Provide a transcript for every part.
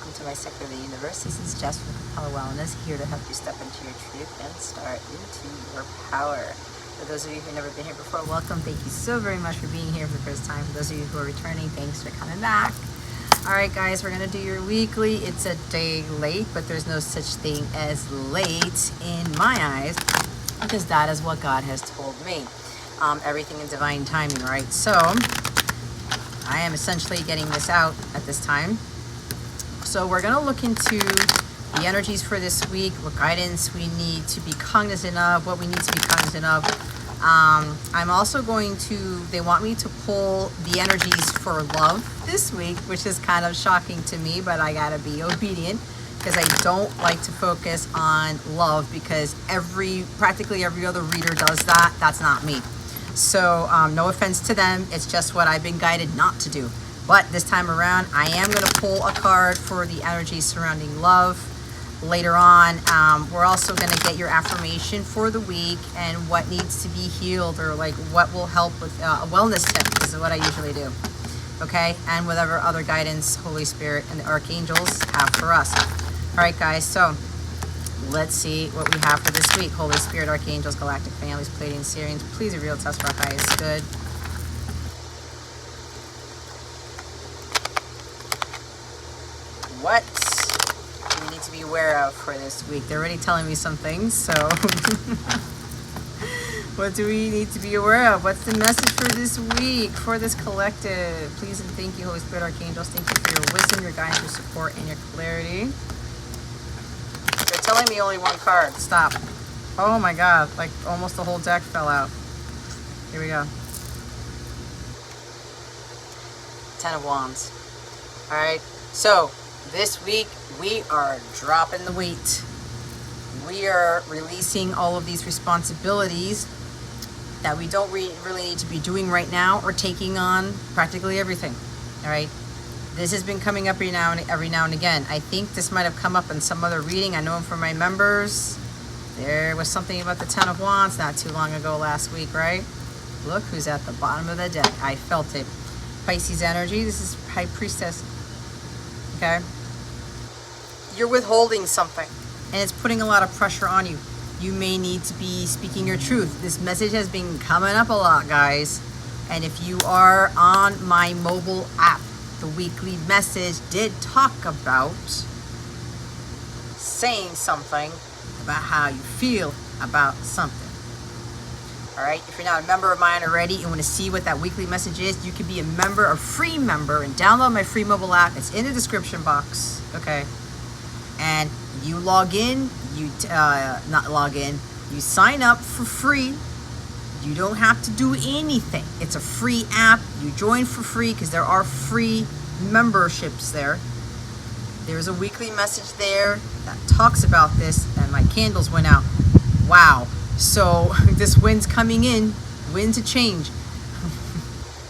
welcome to my sector of the universe. This is Jess from Capella Wellness, here to help you step into your truth and start into your power. For those of you who've never been here before, welcome. Thank you so very much for being here for the first time. For those of you who are returning, thanks for coming back. Alright guys, we're going to do your weekly. It's a day late, but there's no such thing as late in my eyes, because that is what God has told me. Everything in divine timing, right? So I am essentially getting this out at this time. So we're going to look into the energies for this week, what guidance we need to be cognizant of, what we need to be cognizant of. I'm also going to, they want me to pull the energies for love this week, which is kind of shocking to me, but I got to be obedient because I don't like to focus on love, because practically every other reader does that. That's not me. So no offense to them, it's just what I've been guided not to do. But this time around, I am going to pull a card for the energy surrounding love. Later on, we're also going to get your affirmation for the week and what needs to be healed, or like what will help with a wellness tip. This is what I usually do. Okay, and whatever other guidance Holy Spirit and the Archangels have for us. All right, guys, so let's see what we have for this week. Holy Spirit, Archangels, Galactic Families, Pleiadians, Sirians, please reveal to us for our highest good. What do we need to be aware of for this week? They're already telling me some things, so what do we need to be aware of? What's the message for this week, for this collective? Please and thank you, Holy Spirit, Archangels. Thank you for your wisdom, your guidance, your support, and your clarity. They're telling me only one card. Stop. Oh my God, like almost the whole deck fell out. Here we go. Ten of Wands. All right, so this week we are dropping the weight. We are releasing all of these responsibilities that we don't really need to be doing right now, or taking on practically everything. All right. This has been coming up every now and again. I think this might have come up in some other reading. I know from my members. There was something about the Ten of Wands not too long ago last week, right? Look who's at the bottom of the deck. I felt it. Pisces energy. This is High Priestess. Okay? You're withholding something, and it's putting a lot of pressure on you. You may need to be speaking your truth. This message has been coming up a lot, guys. And if you are on my mobile app, the weekly message did talk about saying something about how you feel about something. All right, if you're not a member of mine already and want to see what that weekly message is, you can be a member, a free member, and download my free mobile app. It's in the description box, okay? And you log in, you sign up for free. You don't have to do anything. It's a free app. You join for free because there are free memberships there. There's a weekly message there that talks about this, and my candles went out. Wow. So this wind's coming in, winds of change.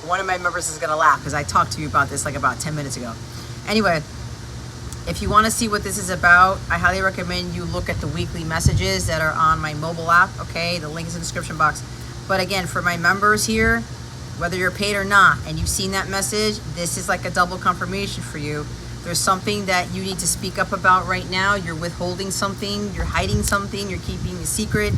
One of my members is going to laugh because I talked to you about this like about 10 minutes ago. Anyway, if you want to see what this is about, I highly recommend you look at the weekly messages that are on my mobile app. Okay, the link is in the description box. But again, for my members here, whether you're paid or not, and you've seen that message, this is like a double confirmation for you. There's something that you need to speak up about right now. You're withholding something, you're hiding something, you're keeping a secret.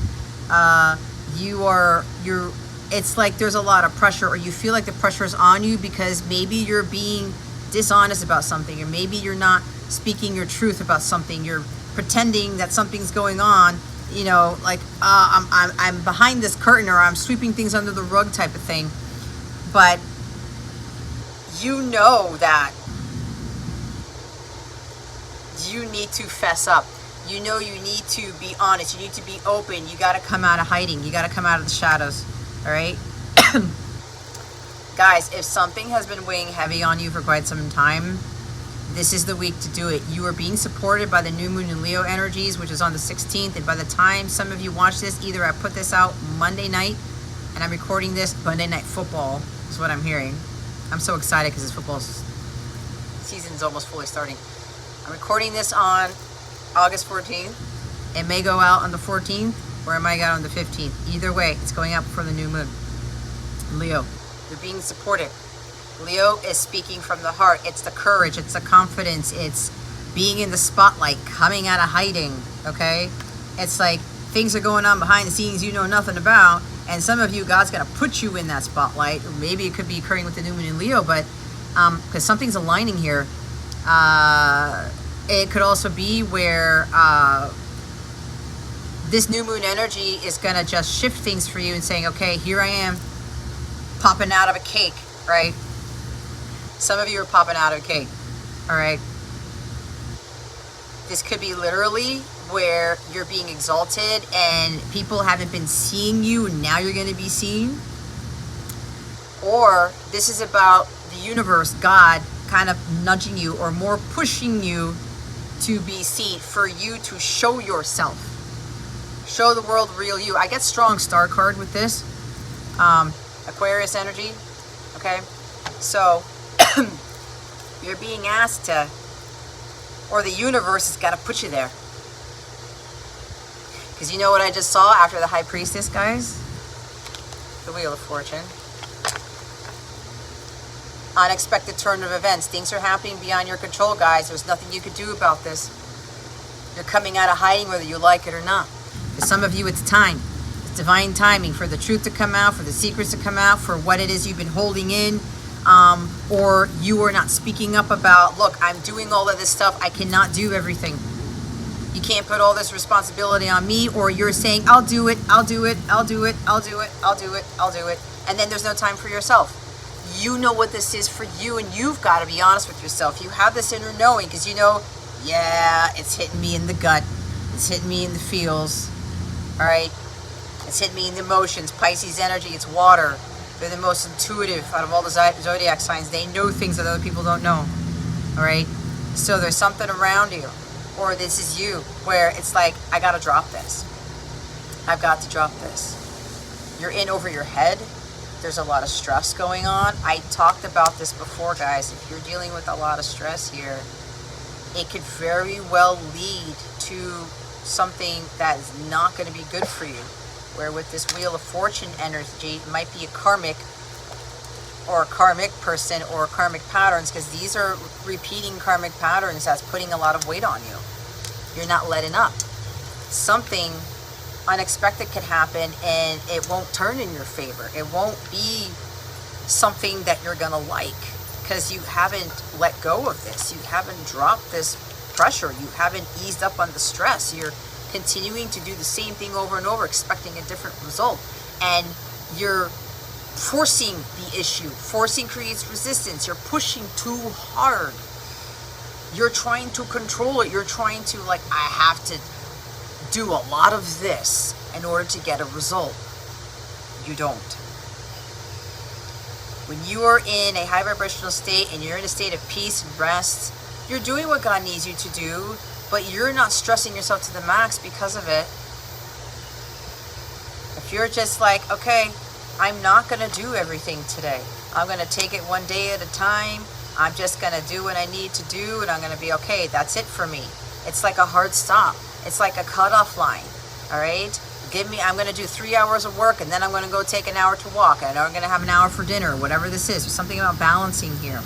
It's like there's a lot of pressure, or you feel like the pressure is on you because maybe you're being dishonest about something, or maybe you're not speaking your truth about something. You're pretending that something's going on, you know, like I'm behind this curtain, or I'm sweeping things under the rug type of thing. But you know that you need to fess up. You know you need to be honest. You need to be open. You got to come out of hiding. You got to come out of the shadows. All right? Guys, if something has been weighing heavy on you for quite some time, this is the week to do it. You are being supported by the new moon in Leo energies, which is on the 16th. And by the time some of you watch this, either I put this out Monday night, and I'm recording this Monday Night Football, is what I'm hearing. I'm so excited because this football season is almost fully starting. I'm recording this on August 14th. It may go out on the 14th, or it might go out on the 15th. Either way, it's going out before the new moon. Leo, you're being supported. Leo is speaking from the heart. It's the courage. It's the confidence. It's being in the spotlight, coming out of hiding, okay? It's like things are going on behind the scenes you know nothing about, and some of you, God's going to put you in that spotlight, or maybe it could be occurring with the new moon in Leo, but because something's aligning here. It could also be where this new moon energy is going to just shift things for you and saying, okay, here I am popping out of a cake, right? Some of you are popping out of a cake, all right? This could be literally where you're being exalted and people haven't been seeing you and now you're going to be seen. Or this is about the universe, God, kind of nudging you or more pushing you to be seen, for you to show yourself. Show the world real you. I get strong star card with this. Aquarius energy. Okay. So you're being asked to, or the universe has got to put you there. Because you know what I just saw after the High Priestess, guys? The Wheel of Fortune. Unexpected turn of events. Things are happening beyond your control, guys. There's nothing you can do about this. You're coming out of hiding whether you like it or not. For some of you, it's time. It's divine timing for the truth to come out, for the secrets to come out, for what it is you've been holding in, or you are not speaking up about, look, I'm doing all of this stuff. I cannot do everything. You can't put all this responsibility on me, or you're saying, I'll do it, I'll do it, I'll do it, I'll do it, I'll do it, I'll do it. And then there's no time for yourself. You know what this is for you, and you've got to be honest with yourself. You have this inner knowing, because you know, yeah, it's hitting me in the gut. It's hitting me in the feels. All right? It's hitting me in the emotions. Pisces energy, it's water. They're the most intuitive out of all the zodiac signs. They know things that other people don't know. All right? So there's something around you, or this is you, where it's like, I got to drop this. I've got to drop this. You're in over your head. There's a lot of stress going on. I talked about this before, guys. If you're dealing with a lot of stress here, it could very well lead to something that is not going to be good for you. Where with this Wheel of Fortune energy, it might be a karmic or a karmic person or karmic patterns, because these are repeating karmic patterns that's putting a lot of weight on you. You're not letting up. Something unexpected could happen and it won't turn in your favor. It won't be something that you're gonna like, because you haven't let go of this. You haven't dropped this pressure. You haven't eased up on the stress. You're continuing to do the same thing over and over, expecting a different result, and you're forcing the issue. Forcing creates resistance. You're pushing too hard. You're trying to control it. You're trying to, like, I have to do a lot of this in order to get a result. You don't. When you are in a high vibrational state and you're in a state of peace and rest, you're doing what God needs you to do, but you're not stressing yourself to the max because of it. If you're just like, okay, I'm not going to do everything today. I'm going to take it one day at a time. I'm just going to do what I need to do, and I'm going to be okay. That's it for me. It's like a hard stop. It's like a cutoff line, all right? I'm going to do 3 hours of work, and then I'm going to go take an hour to walk, and I'm going to have an hour for dinner, whatever this is. There's something about balancing here,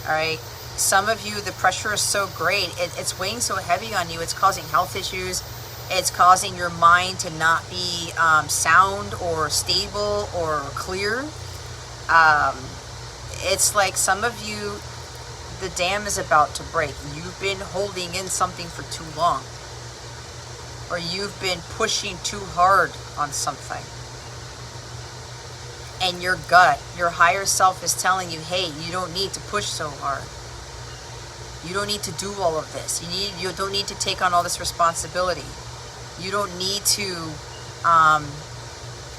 all right? Some of you, the pressure is so great. It's weighing so heavy on you. It's causing health issues. It's causing your mind to not be sound or stable or clear. It's like some of you, the dam is about to break. You've been holding in something for too long. Or you've been pushing too hard on something. And your gut, your higher self is telling you, hey, you don't need to push so hard. You don't need to do all of this. You don't need to take on all this responsibility. You don't need to,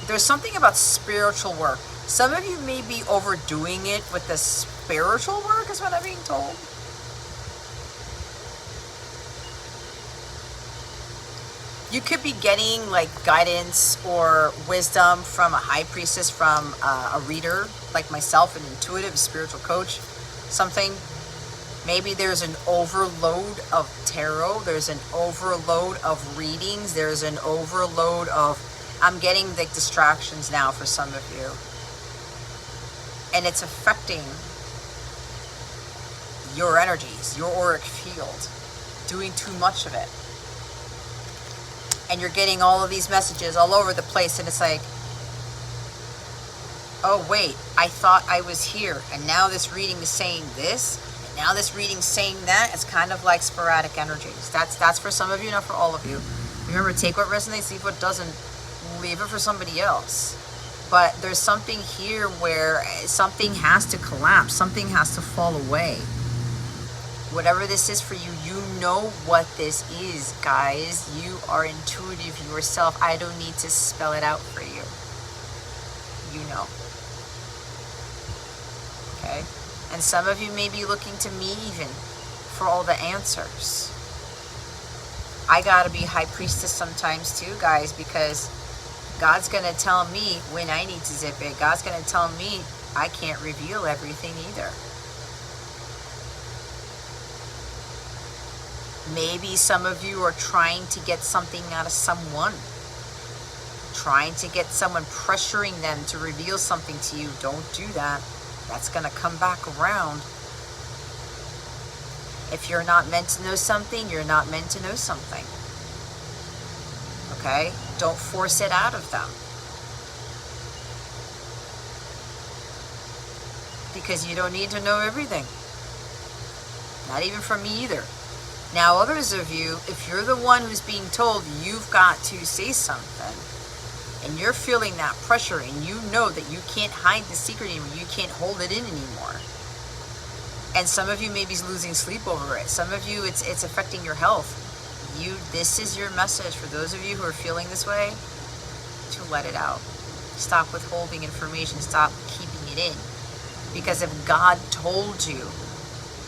there's something about spiritual work. Some of you may be overdoing it with the spiritual work, is what I'm being told. You could be getting like guidance or wisdom from a high priestess, from a reader like myself, an intuitive spiritual coach, something. Maybe there's an overload of tarot. There's an overload of readings. There's an overload of, I'm getting the distractions now for some of you. And it's affecting your energies, your auric field, doing too much of it. And you're getting all of these messages all over the place, and it's like, oh wait, I thought I was here, and now this reading is saying this, and now this reading is saying that. It's kind of like sporadic energies. That's for some of you, not for all of you. Remember, take what resonates, leave what doesn't. Leave it for somebody else. But there's something here where something has to collapse, something has to fall away. Whatever this is for you, you know what this is, guys. You are intuitive yourself. I don't need to spell it out for you. You know. Okay? And some of you may be looking to me even for all the answers. I gotta be high priestess sometimes too, guys, because God's gonna tell me when I need to zip it. God's gonna tell me I can't reveal everything either. Maybe some of you are trying to get something out of someone. Trying to get someone, pressuring them to reveal something to you. Don't do that. That's going to come back around. If you're not meant to know something, you're not meant to know something. Okay? Don't force it out of them. Because you don't need to know everything. Not even from me either. Now, others of you, if you're the one who's being told you've got to say something, and you're feeling that pressure, and you know that you can't hide the secret anymore, you can't hold it in anymore. And some of you may be losing sleep over it. Some of you, it's affecting your health. This is your message for those of you who are feeling this way, to let it out. Stop withholding information. Stop keeping it in. Because if God told you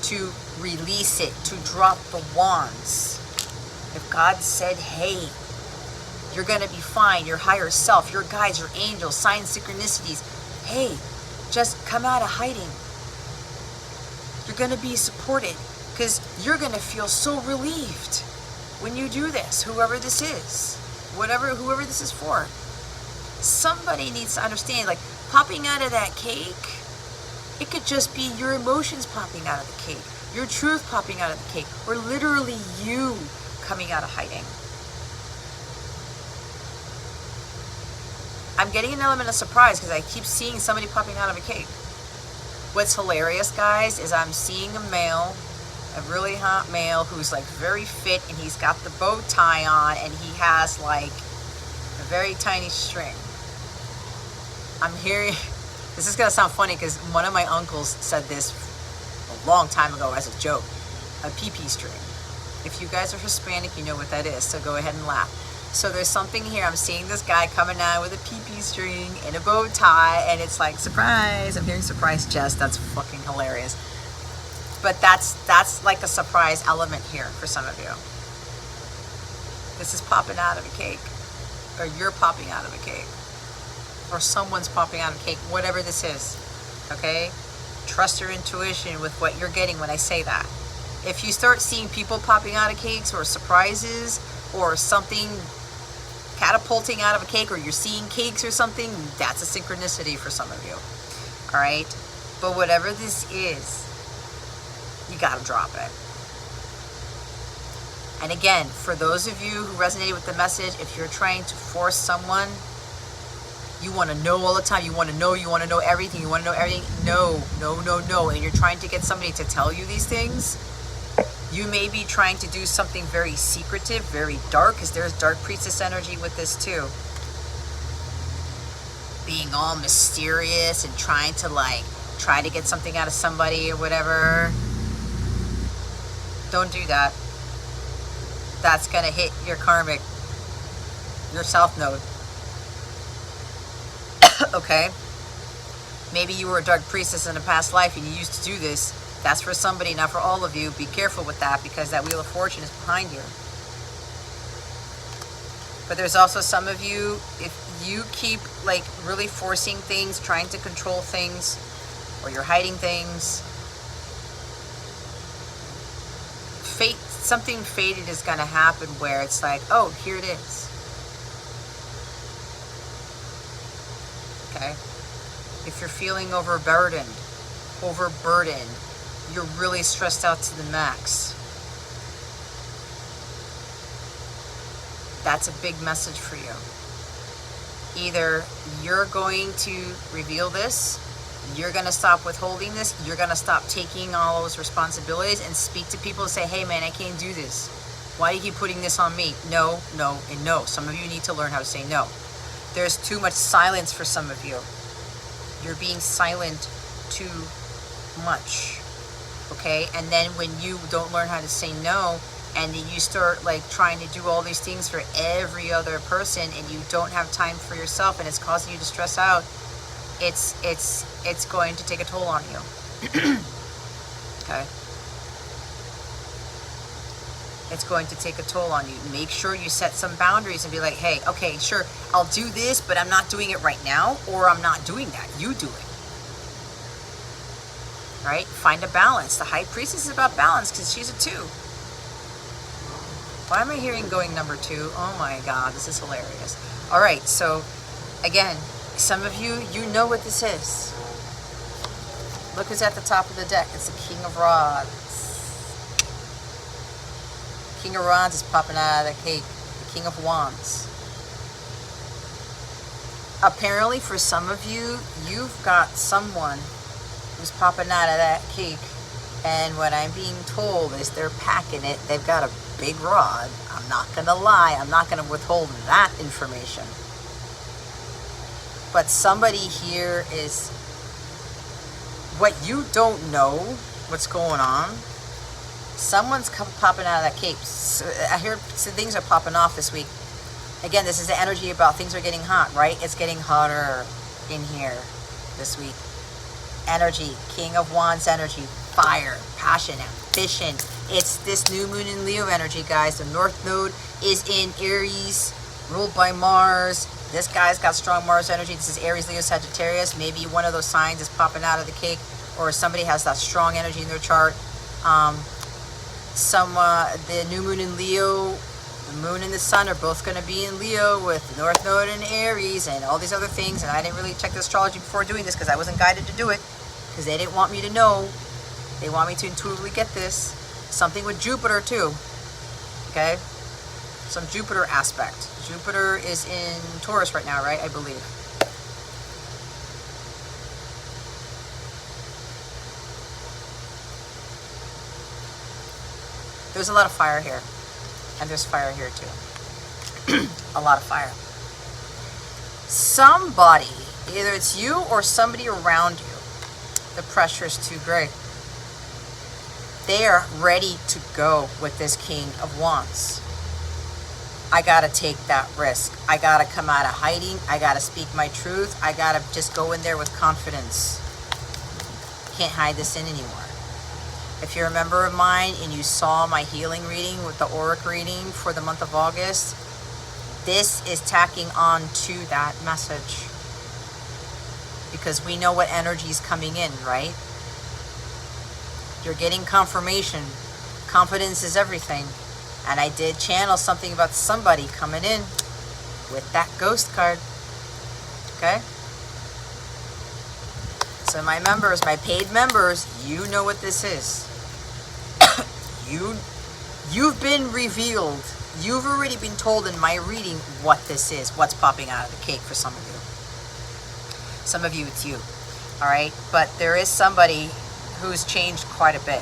to release it, to drop the wands, if God said, hey, you're going to be fine, your higher self, your guides, your angels, signs, synchronicities, hey, just come out of hiding. You're going to be supported, because you're going to feel so relieved when you do this, whoever this is, whoever this is for. Somebody needs to understand, like popping out of that cake, it could just be your emotions popping out of the cake, your truth popping out of the cake, or literally you coming out of hiding. I'm getting an element of surprise because I keep seeing somebody popping out of a cake. What's hilarious, guys, is I'm seeing a male, a really hot male who's like very fit, and he's got the bow tie on, and he has like a very tiny string. I'm hearing, this is going to sound funny because one of my uncles said this a long time ago as a joke, a pee-pee string. If you guys are Hispanic, you know what that is, so go ahead and laugh. So there's something here. I'm seeing this guy coming out with a pee-pee string and a bow tie, and it's like, surprise. I'm hearing surprise jest. That's fucking hilarious. But that's like a surprise element here for some of you. This is popping out of a cake, or you're popping out of a cake, or someone's popping out of a cake, whatever this is, okay? Trust your intuition with what you're getting when I say that. If you start seeing people popping out of cakes, or surprises, or something catapulting out of a cake, or you're seeing cakes or something, that's a synchronicity for some of you. All right? But whatever this is, you got to drop it. And again, for those of you who resonated with the message, if you're trying to force someone, you want to know all the time, you want to know everything, you want to know everything, no, and you're trying to get somebody to tell you these things, you may be trying to do something very secretive, very dark, because there's dark priestess energy with this too. Being all mysterious and trying to try to get something out of somebody or whatever. Don't do that. That's going to hit your karmic, your south node. Okay? Maybe you were a dark priestess in a past life and you used to do this. That's for somebody, not for all of you. Be careful with that, because that Wheel of Fortune is behind you. But there's also some of you, if you keep really forcing things, trying to control things, or you're hiding things, something fated is going to happen where it's like, oh, here it is. Okay? If you're feeling overburdened, you're really stressed out to the max. That's a big message for you. Either you're going to reveal this, you're going to stop withholding this, you're going to stop taking all those responsibilities and speak to people and say, hey man, I can't do this. Why do you keep putting this on me? No, no, and no. Some of you need to learn how to say no. There's too much silence for some of you. You're being silent too much, okay? And then when you don't learn how to say no, and then you start like trying to do all these things for every other person, and you don't have time for yourself, and it's causing you to stress out, it's going to take a toll on you. Okay? It's going to take a toll on you. Make sure you set some boundaries and be like, hey, okay, sure, I'll do this, but I'm not doing it right now, or I'm not doing that. You do it. Right? Find a balance. The High Priestess is about balance because she's a 2. Why am I hearing going number 2? Oh my God, this is hilarious. All right, so again, some of you, you know what this is. Look who's at the top of the deck. It's the King of Rods. King of Rods is popping out of the cake. The King of Wands. Apparently for some of you, you've got someone who's popping out of that cake, and what I'm being told is they're packing it. They've got a big rod. I'm not gonna lie, I'm not gonna withhold that information, but somebody here is, what you don't know what's going on, someone's popping out of that cake. So I hear things are popping off this week. Again, this is the energy about things are getting hot, right? It's getting hotter in here this week. Energy, King of Wands energy, fire, passion, ambition. It's this new moon in Leo energy, guys. The North Node is in Aries, ruled by Mars. This guy's got strong Mars energy. This is Aries, Leo, Sagittarius. Maybe one of those signs is popping out of the cake, or somebody has that strong energy in their chart. The new moon in Leo, the moon and the sun are both going to be in Leo with the North Node in Aries and all these other things. And I didn't really check the astrology before doing this because I wasn't guided to do it, because they didn't want me to know. They want me to intuitively get this. Something with Jupiter too. Okay? Some Jupiter aspect. Jupiter is in Taurus right now, right? I believe. There's a lot of fire here. And there's fire here too. A lot of fire. Somebody, either it's you or somebody around you, the pressure is too great. They are ready to go with this King of Wands. I gotta take that risk. I gotta come out of hiding. I gotta speak my truth. I gotta just go in there with confidence. Can't hide this in anymore. If you're a member of mine and you saw my healing reading with the Auric reading for the month of August, this is tacking on to that message. Because we know what energy is coming in, right? You're getting confirmation. Confidence is everything. And I did channel something about somebody coming in with that ghost card. Okay? So my members, my paid members, you know what this is. You've been revealed. You've already been told in my reading what this is, what's popping out of the cake for some of you. Some of you, it's you. All right? But there is somebody who's changed quite a bit.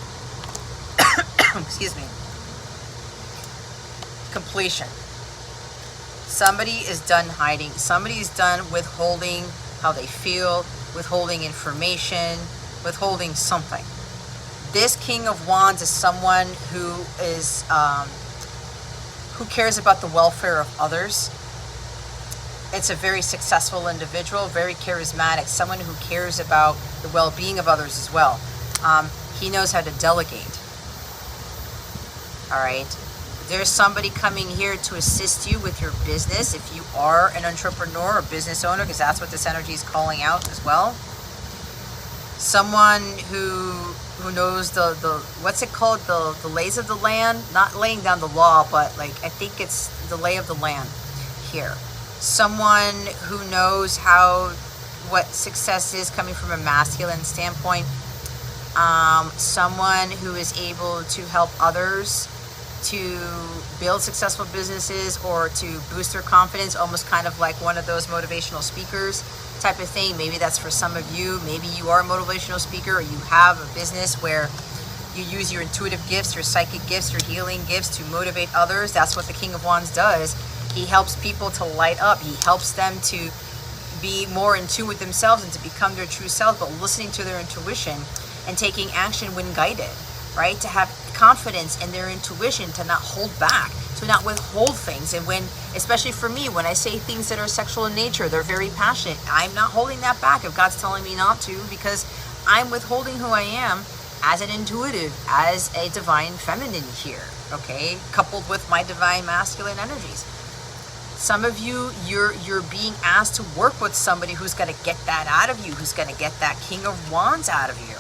Excuse me. Completion. Somebody is done hiding. Somebody is done withholding how they feel, withholding information, withholding something. This King of Wands is someone who is who cares about the welfare of others. It's a very successful individual, very charismatic, someone who cares about the well-being of others as well. He knows how to delegate. All right. There's somebody coming here to assist you with your business if you are an entrepreneur or business owner, because that's what this energy is calling out as well. Someone who knows the what's it called, the lays of the land, not laying down the law, but like I think it's the lay of the land here. Someone who knows what success is coming from a masculine standpoint. someone who is able to help others to build successful businesses or to boost their confidence, almost kind of like one of those motivational speakers type of thing. Maybe that's for some of you. Maybe you are a motivational speaker, or you have a business where you use your intuitive gifts, your psychic gifts, your healing gifts to motivate others. That's what the King of Wands does. He helps people to light up. He helps them to be more in tune with themselves and to become their true self, but listening to their intuition and taking action when guided, right? To have confidence in their intuition, to not hold back, to not withhold things. And when, especially for me, when I say things that are sexual in nature, they're very passionate. I'm not holding that back if God's telling me not to, because I'm withholding who I am as an intuitive, as a divine feminine here, okay? Coupled with my divine masculine energies. Some of you, you're being asked to work with somebody who's going to get that out of you, who's going to get that King of Wands out of you.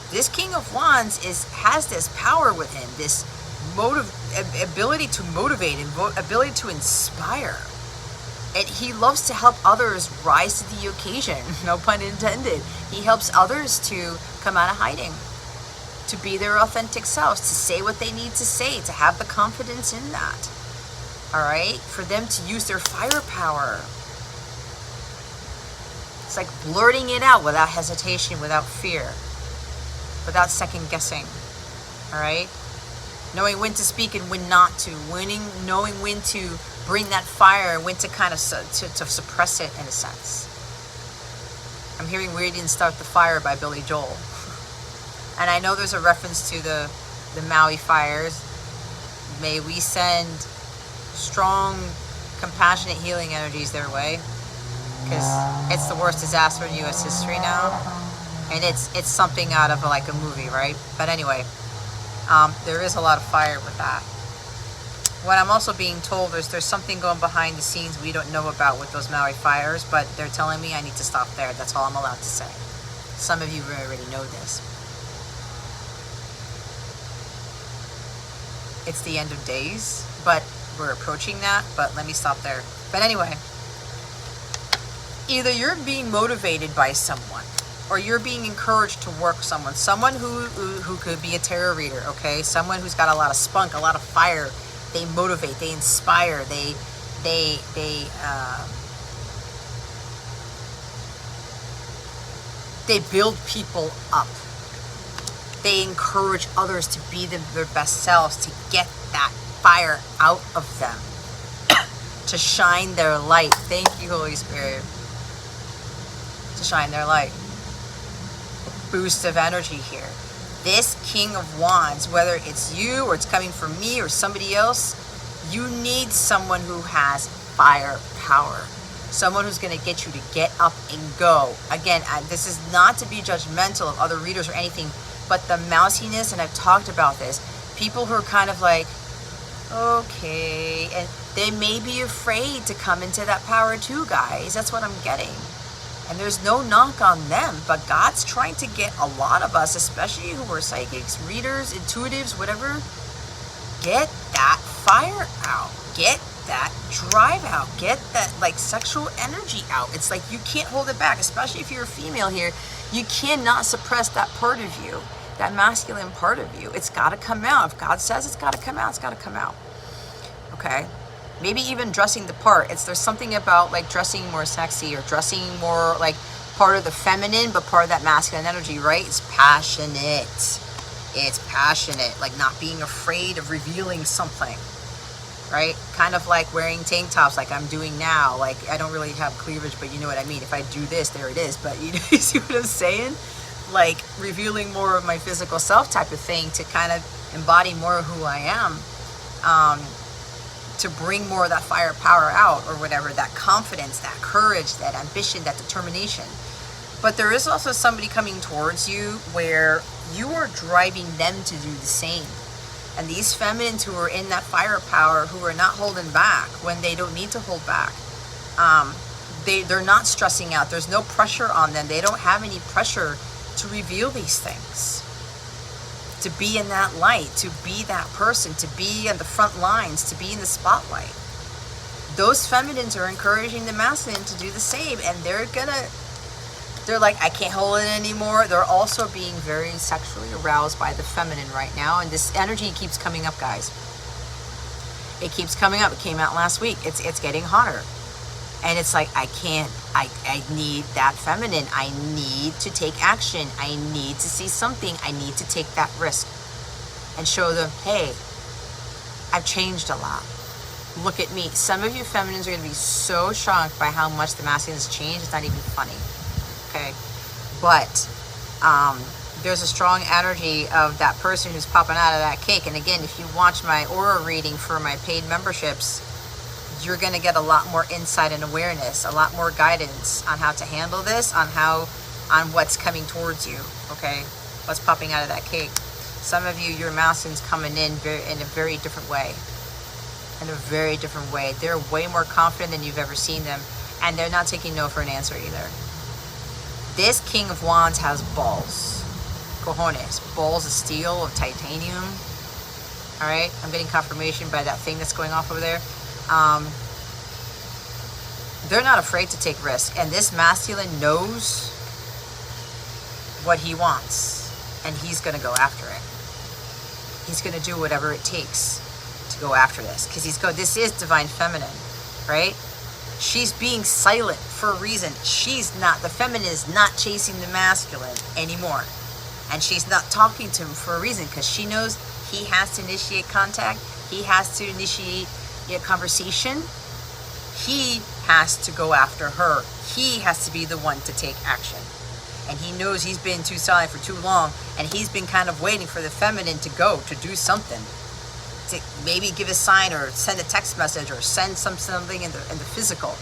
This King of Wands has this power with him, this ability to motivate and ability to inspire. And he loves to help others rise to the occasion, no pun intended. He helps others to come out of hiding, to be their authentic selves, to say what they need to say, to have the confidence in that. All right? For them to use their firepower. It's like blurting it out without hesitation, without fear, without second guessing. All right? Knowing when to speak and when not to. Knowing when to bring that fire and when to kind of to suppress it in a sense. I'm hearing "We Didn't Start the Fire" by Billy Joel. And I know there's a reference to the Maui fires. May we send strong, compassionate, healing energies their way, because it's the worst disaster in U.S. history now, and it's something out of like a movie, right? But anyway, there is a lot of fire with that. What I'm also being told is there's something going behind the scenes we don't know about with those Maui fires, but they're telling me I need to stop there. That's all I'm allowed to say. Some of you already know this. It's the end of days, but we're approaching that, but let me stop there. But anyway, either you're being motivated by someone, or you're being encouraged to work someone who could be a tarot reader, okay? Someone who's got a lot of spunk, a lot of fire. They motivate, they inspire, they build people up. They encourage others to be their best selves, to get that fire out of them, to shine their light. Thank you, Holy Spirit. To shine their light. A boost of energy here. This King of Wands, whether it's you or it's coming from me or somebody else, you need someone who has firepower. Someone who's going to get you to get up and go. Again, this is not to be judgmental of other readers or anything, but the mousiness, and I've talked about this, people who are kind of like, okay, and they may be afraid to come into that power too, guys. That's what I'm getting. And there's no knock on them, but God's trying to get a lot of us, especially who are psychics, readers, intuitives, whatever, get that fire out. Get that drive out. Get that like sexual energy out. It's like you can't hold it back, especially if you're a female here. You cannot suppress that part of you, that masculine part of you. It's got to come out. If God says it's got to come out, it's got to come out. Okay? Maybe even dressing the part. There's something about like dressing more sexy or dressing more like part of the feminine, but part of that masculine energy, right? It's passionate. It's passionate. Like not being afraid of revealing something, right? Kind of like wearing tank tops like I'm doing now. Like I don't really have cleavage, but you know what I mean. If I do this, there it is. But you see what I'm saying? Like revealing more of my physical self type of thing to kind of embody more of who I am. To bring more of that firepower out or whatever, that confidence, that courage, that ambition, that determination. But there is also somebody coming towards you where you are driving them to do the same. And these feminines who are in that firepower, who are not holding back when they don't need to hold back, they're not stressing out. There's no pressure on them. They don't have any pressure to reveal these things. To be in that light, to be that person, to be on the front lines, to be in the spotlight. Those feminines are encouraging the masculine to do the same, and they're gonna They're like, I can't hold it anymore. They're also being very sexually aroused by the feminine right now. And this energy keeps coming up, guys. It keeps coming up. It came out last week. It's getting hotter. And it's like, I need that feminine. I need to take action. I need to see something. I need to take that risk and show them, hey, I've changed a lot. Look at me. Some of you feminines are going to be so shocked by how much the masculine has changed. It's not even funny. Okay? But there's a strong energy of that person who's popping out of that cake. And again, if you watch my aura reading for my paid memberships, you're going to get a lot more insight and awareness, a lot more guidance on how to handle this, on what's coming towards you, okay? What's popping out of that cake. Some of you, your masculines coming in a very different way. In a very different way. They're way more confident than you've ever seen them, and they're not taking no for an answer either. This King of Wands has balls. Cojones. Balls of steel, of titanium. All right? I'm getting confirmation by that thing that's going off over there. They're not afraid to take risk, and this masculine knows what he wants, and he's going to go after it. He's going to do whatever it takes to go after this, because this is divine feminine, right? She's being silent for a reason. The feminine is not chasing the masculine anymore, and she's not talking to him for a reason, because she knows he has to initiate contact. He has to initiate a conversation. He has to go after her. He has to be the one to take action. And he knows he's been too silent for too long, and he's been kind of waiting for the feminine to do something, to maybe give a sign or send a text message or send something in the physical.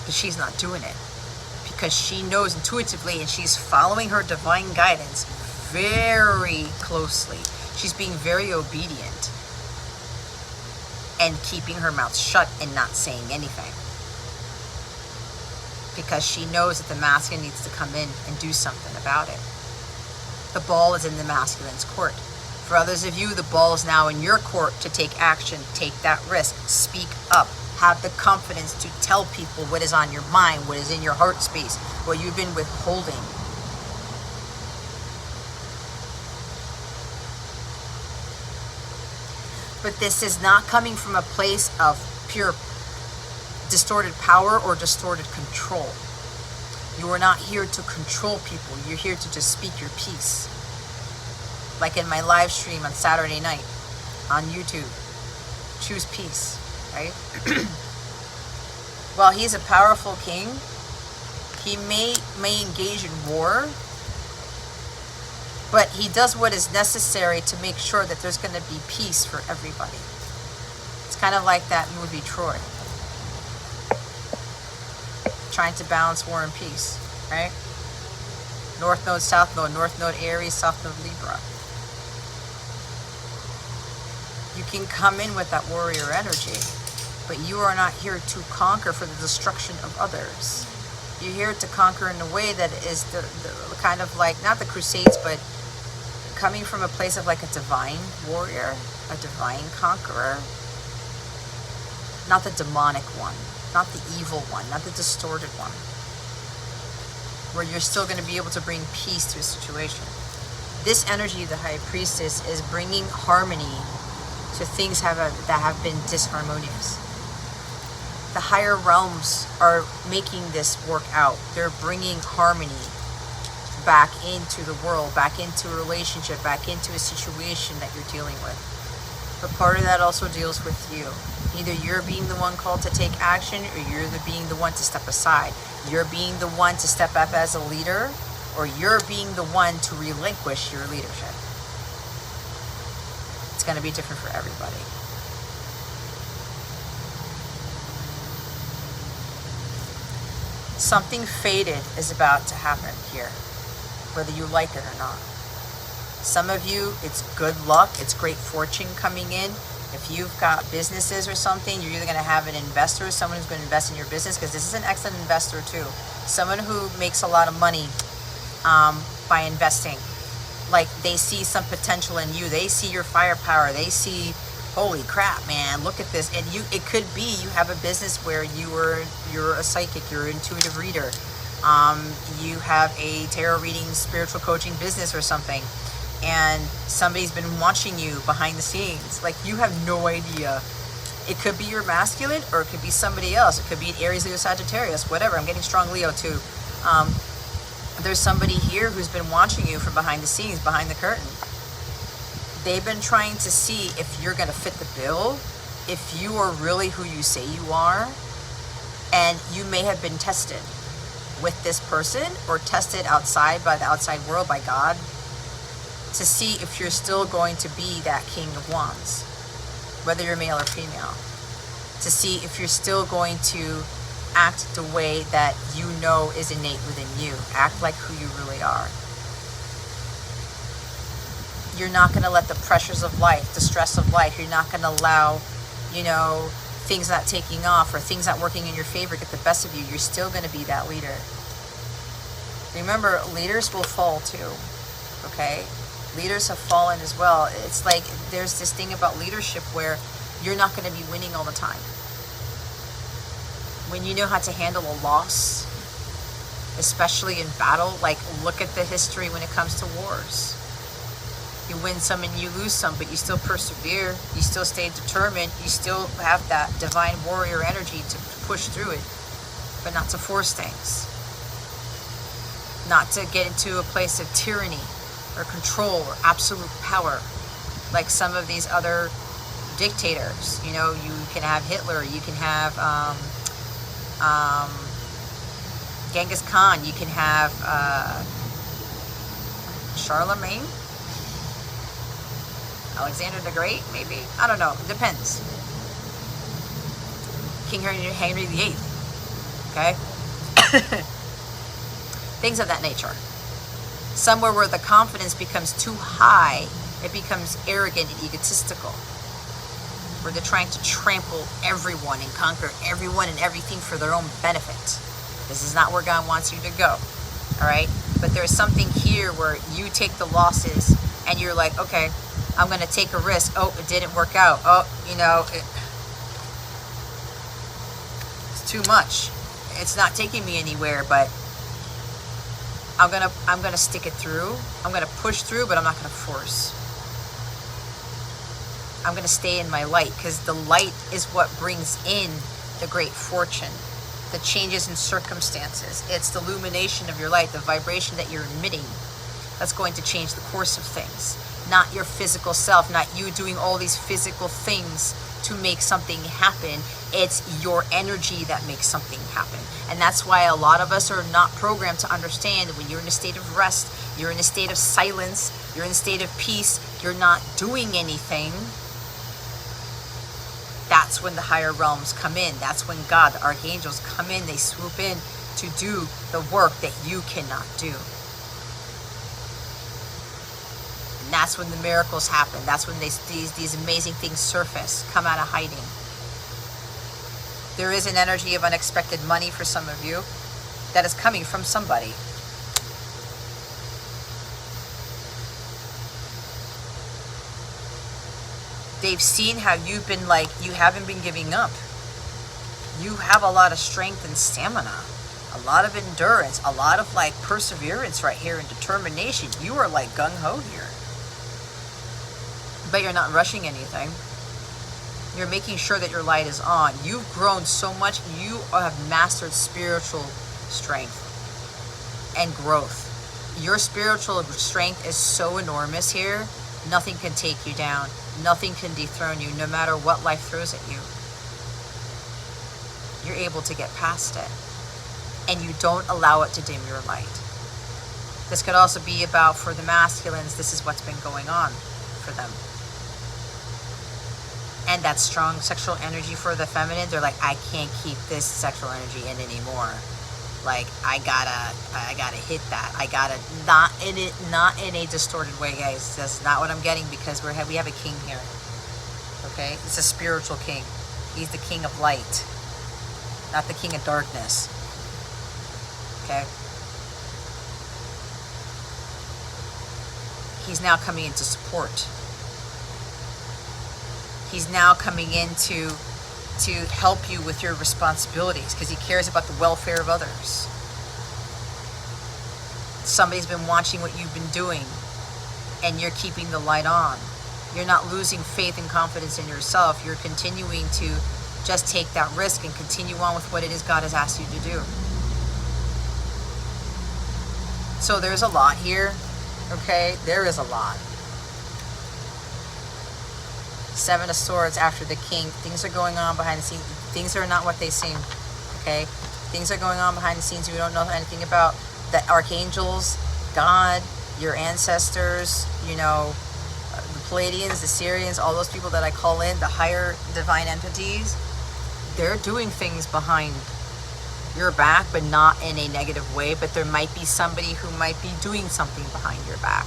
But she's not doing it, because she knows intuitively, and she's following her divine guidance very closely. She's being very obedient and keeping her mouth shut and not saying anything, because she knows that the masculine needs to come in and do something about it. The ball is in the masculine's court. For others of you, the ball is now in your court to take action, take that risk, speak up, have the confidence to tell people what is on your mind, what is in your heart space, what you've been withholding. But this is not coming from a place of pure distorted power or distorted control. You are not here to control people. You're here to just speak your piece. Like in my live stream on Saturday night on YouTube. Choose peace, right? Well, he's a powerful king. He may engage in war, but he does what is necessary to make sure that there's going to be peace for everybody. It's kind of like that movie Troy. Trying to balance war and peace, right? North Node, South Node, North Node Aries, South Node Libra. You can come in with that warrior energy, but you are not here to conquer for the destruction of others. You're here to conquer in a way that is the kind of like, not the Crusades, but coming from a place of like a divine warrior, a divine conqueror. Not the demonic one, not the evil one, not the distorted one. Where you're still going to be able to bring peace to a situation. This energy, the High Priestess, is bringing harmony to things that have been disharmonious. The higher realms are making this work out. They're bringing harmony back into the world, back into a relationship, back into a situation that you're dealing with. But part of that also deals with you. Either you're being the one called to take action, or you're being the one to step aside. You're being the one to step up as a leader, or you're being the one to relinquish your leadership. It's going to be different for everybody. Something fated is about to happen here, whether you like it or not. Some of you, it's good luck, it's great fortune coming in. If you've got businesses or something, you're either going to have an investor, someone who's going to invest in your business, because this is an excellent investor too. Someone who makes a lot of money by investing. Like, they see some potential in you. They see your firepower. They see, holy crap, man, look at this. And it could be you have a business where you're a psychic, you're an intuitive reader. You have a tarot reading, spiritual coaching business or something, and somebody's been watching you behind the scenes. Like, you have no idea. It could be your masculine, or it could be somebody else. It could be an Aries, Leo, Sagittarius, whatever. I'm getting strong Leo too. There's somebody here who's been watching you from behind the scenes, behind the curtain. They've been trying to see if you're going to fit the bill, if you are really who you say you are, and you may have been tested with this person, or tested outside by the outside world, by God, to see if you're still going to be that King of Wands, whether you're male or female, to see if you're still going to act the way that you know is innate within you. Act like who you really are. You're not going to let the pressures of life, the stress of life, you're not going to allow, you know, things not taking off or things not working in your favor get the best of you. You're still going to be that leader. Remember, leaders will fall too, okay? Leaders have fallen as well. It's like there's this thing about leadership where you're not going to be winning all the time. When you know how to handle a loss, especially in battle, like look at the history when it comes to wars. You win some and you lose some, but you still persevere. You still stay determined. You still have that divine warrior energy to push through it, but not to force things. Not to get into a place of tyranny or control or absolute power, like some of these other dictators. You know, you can have Hitler, you can have Genghis Khan, you can have Charlemagne, Alexander the Great, maybe, I don't know, it depends. King Henry VIII, okay? Things of that nature. Somewhere where the confidence becomes too high, it becomes arrogant and egotistical. Where they're trying to trample everyone and conquer everyone and everything for their own benefit. This is not where God wants you to go. Alright? But there's something here where you take the losses and you're like, okay, I'm going to take a risk. Oh, it didn't work out. Oh, you know, it's too much. It's not taking me anywhere, but I'm gonna stick it through. I'm gonna push through, but I'm not gonna force. I'm gonna stay in my light, because the light is what brings in the great fortune, the changes in circumstances. It's the illumination of your light, the vibration that you're emitting, that's going to change the course of things. Not your physical self, not you doing all these physical things to make something happen. It's your energy that makes something happen. And that's why a lot of us are not programmed to understand that when you're in a state of rest, you're in a state of silence, you're in a state of peace, you're not doing anything. That's when the higher realms come in. That's when God, the archangels, come in. They swoop in to do the work that you cannot do. And that's when the miracles happen. That's when these amazing things surface, come out of hiding. There is an energy of unexpected money for some of you that is coming from somebody. They've seen how you've been like, you haven't been giving up. You have a lot of strength and stamina, a lot of endurance, a lot of like perseverance right here and determination. You are like gung-ho here. But you're not rushing anything. You're making sure that your light is on. You've grown so much. You have mastered spiritual strength and growth. Your spiritual strength is so enormous here. Nothing can take you down. Nothing can dethrone you, no matter what life throws at you. You're able to get past it. And you don't allow it to dim your light. This could also be about, for the masculines, this is what's been going on for them. And that strong sexual energy for the feminine, they're like, I can't keep this sexual energy in anymore. Like, I gotta hit that. I gotta, not in a distorted way, guys. That's not what I'm getting, because we have a king here. Okay? It's a spiritual king. He's the king of light, not the king of darkness. Okay? He's now coming in to support. He's now coming in to help you with your responsibilities, because he cares about the welfare of others. Somebody's been watching what you've been doing, and you're keeping the light on. You're not losing faith and confidence in yourself. You're continuing to just take that risk and continue on with what it is God has asked you to do. So there's a lot here, okay? There is a lot. Seven of Swords after the King. Things are going on behind the scenes. Things are not what they seem, okay? Things are going on behind the scenes we don't know anything about. The Archangels, God, your ancestors, you know, the Pleiadians, the Syrians, all those people that I call in, the higher divine entities, they're doing things behind your back, but not in a negative way. But there might be somebody who might be doing something behind your back.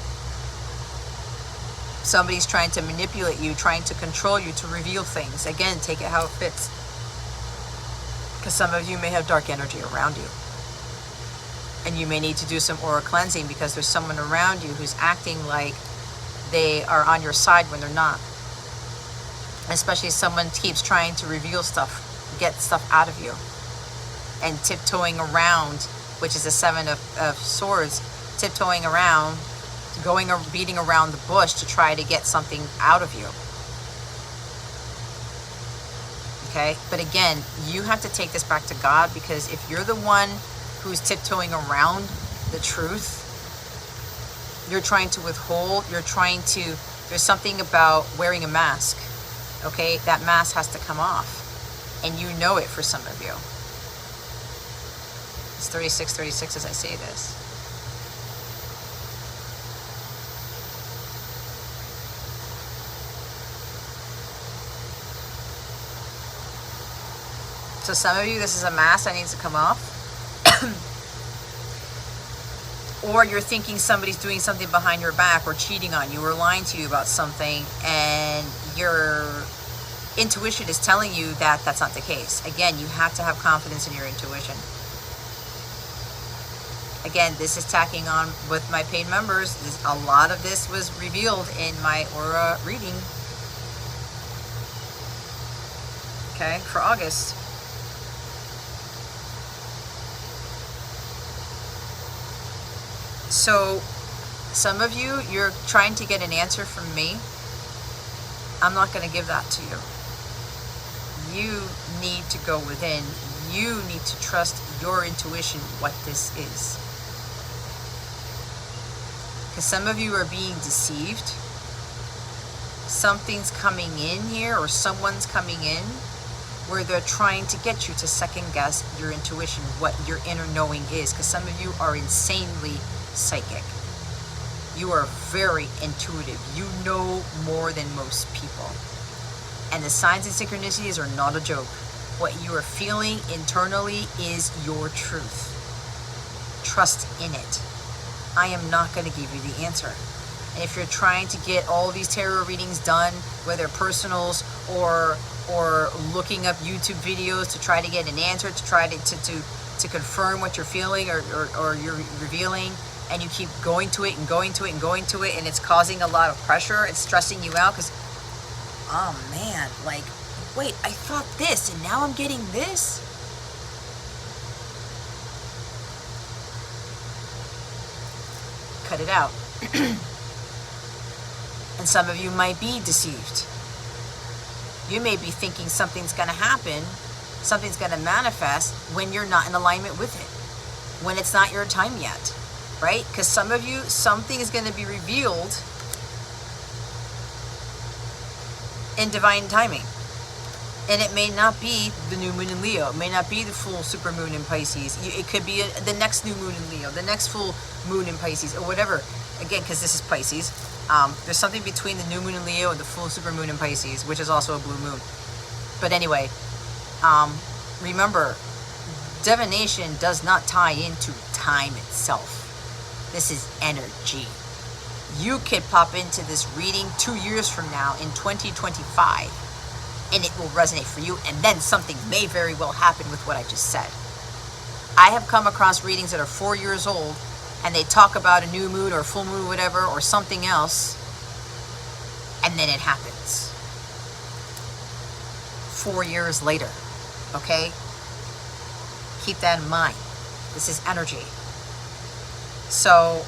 Somebody's trying to manipulate you, trying to control you, to reveal things. Again, take it how it fits. Because some of you may have dark energy around you. And you may need to do some aura cleansing because there's someone around you who's acting like they are on your side when they're not. Especially if someone keeps trying to reveal stuff, get stuff out of you. And tiptoeing around, which is the Seven of Swords, tiptoeing around, going or beating around the bush to try to get something out of you. Okay? But again, you have to take this back to God, because if you're the one who's tiptoeing around the truth, you're trying to withhold, there's something about wearing a mask. Okay? That mask has to come off. And you know it for some of you. It's 36 as I say this. So some of you, this is a mask that needs to come off. Or you're thinking somebody's doing something behind your back, or cheating on you, or lying to you about something, and your intuition is telling you that that's not the case. Again, you have to have confidence in your intuition. Again, this is tacking on with my paid members. A lot of this was revealed in my aura reading. Okay, for August. So, some of you, you're trying to get an answer from me. I'm not going to give that to you. You need to go within. You need to trust your intuition, what this is. Because some of you are being deceived. Something's coming in here, or someone's coming in, where they're trying to get you to second guess your intuition, what your inner knowing is. Because some of you are insanely psychic. You are very intuitive. You know more than most people. And the signs and synchronicities are not a joke. What you are feeling internally is your truth. Trust in it. I am not going to give you the answer. And if you're trying to get all these tarot readings done, whether personals or looking up YouTube videos to try to get an answer, to try to confirm what you're feeling or you're revealing, and you keep going to it and going to it and going to it, and it's causing a lot of pressure, it's stressing you out, because, oh man, like, wait, I thought this and now I'm getting this? Cut it out. And some of you might be deceived. You may be thinking something's going to happen, something's going to manifest, when you're not in alignment with it, when it's not your time yet, right? Because some of you, something is going to be revealed in divine timing. And it may not be the new moon in Leo. It may not be the full super moon in Pisces. It could be the next new moon in Leo, the next full moon in Pisces, or whatever. Again, because this is Pisces. There's something between the new moon in Leo and the full super moon in Pisces, which is also a blue moon. But anyway, remember, divination does not tie into time itself. This is energy. You could pop into this reading 2 years from now in 2025, and it will resonate for you, and then something may very well happen with what I just said. I have come across readings that are 4 years old, and they talk about a new moon or a full moon or whatever, or something else, and then it happens 4 years later. Okay? Keep that in mind. This is energy. So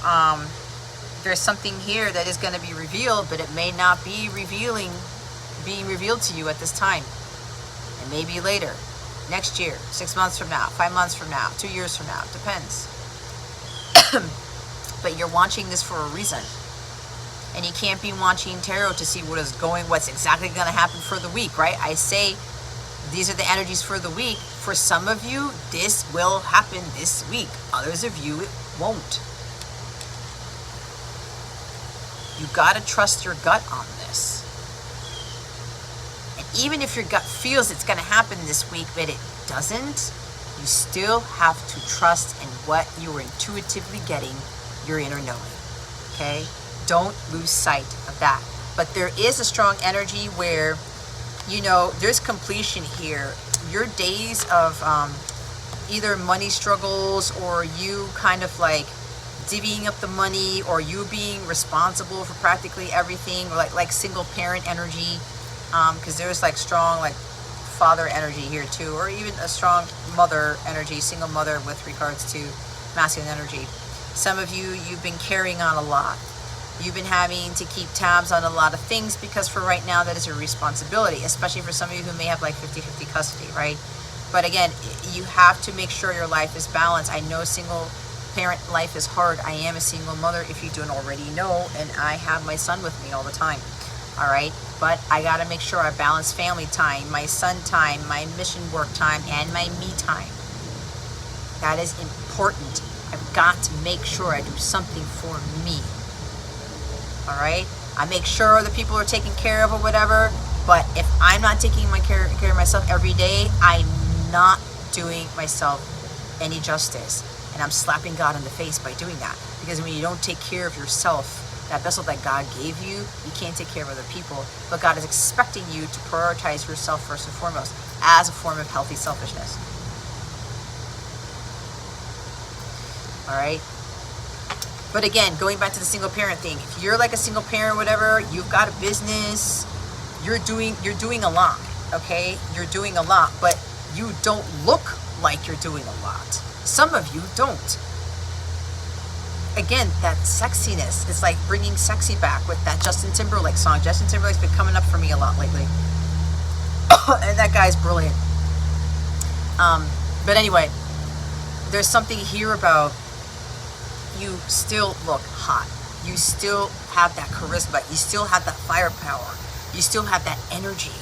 there's something here that is going to be revealed, but it may not be being revealed to you at this time. It may be later, next year, 6 months from now, 5 months from now, 2 years from now. It depends. But you're watching this for a reason. And you can't be watching tarot to see what's exactly going to happen for the week, right? I say these are the energies for the week. For some of you, this will happen this week. Others of you, it won't. You got to trust your gut on this. And even if your gut feels it's going to happen this week, but it doesn't, you still have to trust in what you are intuitively getting, your inner knowing. Okay? Don't lose sight of that. But there is a strong energy where, you know, there's completion here. Your days of either money struggles, or you kind of like divvying up the money, or you being responsible for practically everything, or like single parent energy, because there's like strong like father energy here too, or even a strong mother energy, single mother with regards to masculine energy. Some of you, you've been carrying on a lot. You've been having to keep tabs on a lot of things, because for right now that is your responsibility, especially for some of you who may have like 50-50 custody, right? But again, you have to make sure your life is balanced. I know single parent life is hard. I am a single mother, if you don't already know, and I have my son with me all the time. All right, but I got to make sure I balance family time, my son time, my mission work time, and my me time. That is important. I've got to make sure I do something for me. All right, I make sure the people are taken care of or whatever, but if I'm not taking care of myself every day, I'm not doing myself any justice, and I'm slapping God in the face by doing that. Because when you don't take care of yourself, that vessel that God gave you, you can't take care of other people, but God is expecting you to prioritize yourself first and foremost as a form of healthy selfishness. All right. But again, going back to the single parent thing, if you're like a single parent, whatever, you've got a business, you're doing a lot, okay? You're doing a lot, but you don't look like you're doing a lot. Some of you don't. Again, that sexiness, it's like bringing sexy back with that Justin Timberlake song. Justin Timberlake's been coming up for me a lot lately. And that guy's brilliant. But anyway, there's something here about you still look hot. You still have that charisma. You still have that firepower. You still have that energy.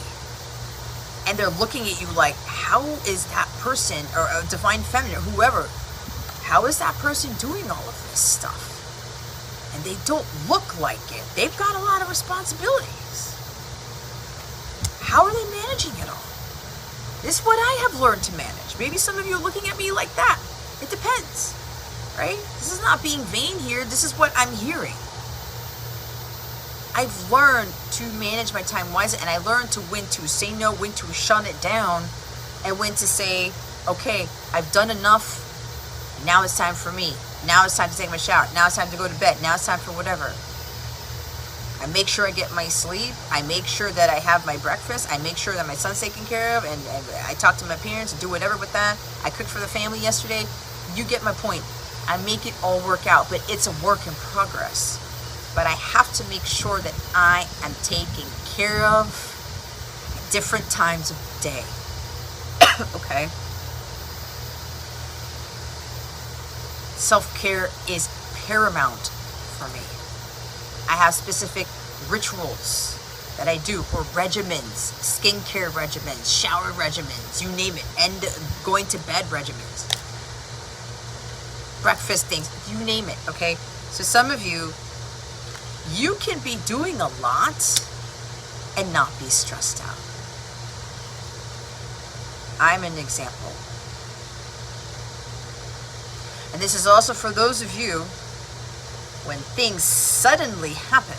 And they're looking at you like, how is that person, or a divine feminine, whoever, how is that person doing all of this stuff? And they don't look like it. They've got a lot of responsibilities. How are they managing it all? This is what I have learned to manage. Maybe some of you are looking at me like that. It depends. Right? This is not being vain here. This is what I'm hearing. I've learned to manage my time wisely, and I learned to when to say no, when to shut it down, and when to say, okay, I've done enough. Now it's time for me. Now it's time to take my shower. Now it's time to go to bed. Now it's time for whatever. I make sure I get my sleep. I make sure that I have my breakfast. I make sure that my son's taken care of, and I talk to my parents and do whatever with that. I cooked for the family yesterday. You get my point. I make it all work out, but it's a work in progress. But I have to make sure that I am taken care of at different times of the day. Okay? Self-care is paramount for me. I have specific rituals that I do, or regimens, skincare regimens, shower regimens, you name it, and going to bed regimens. Breakfast things, you name it, okay? So some of you, you can be doing a lot and not be stressed out. I'm an example. And this is also for those of you, when things suddenly happen,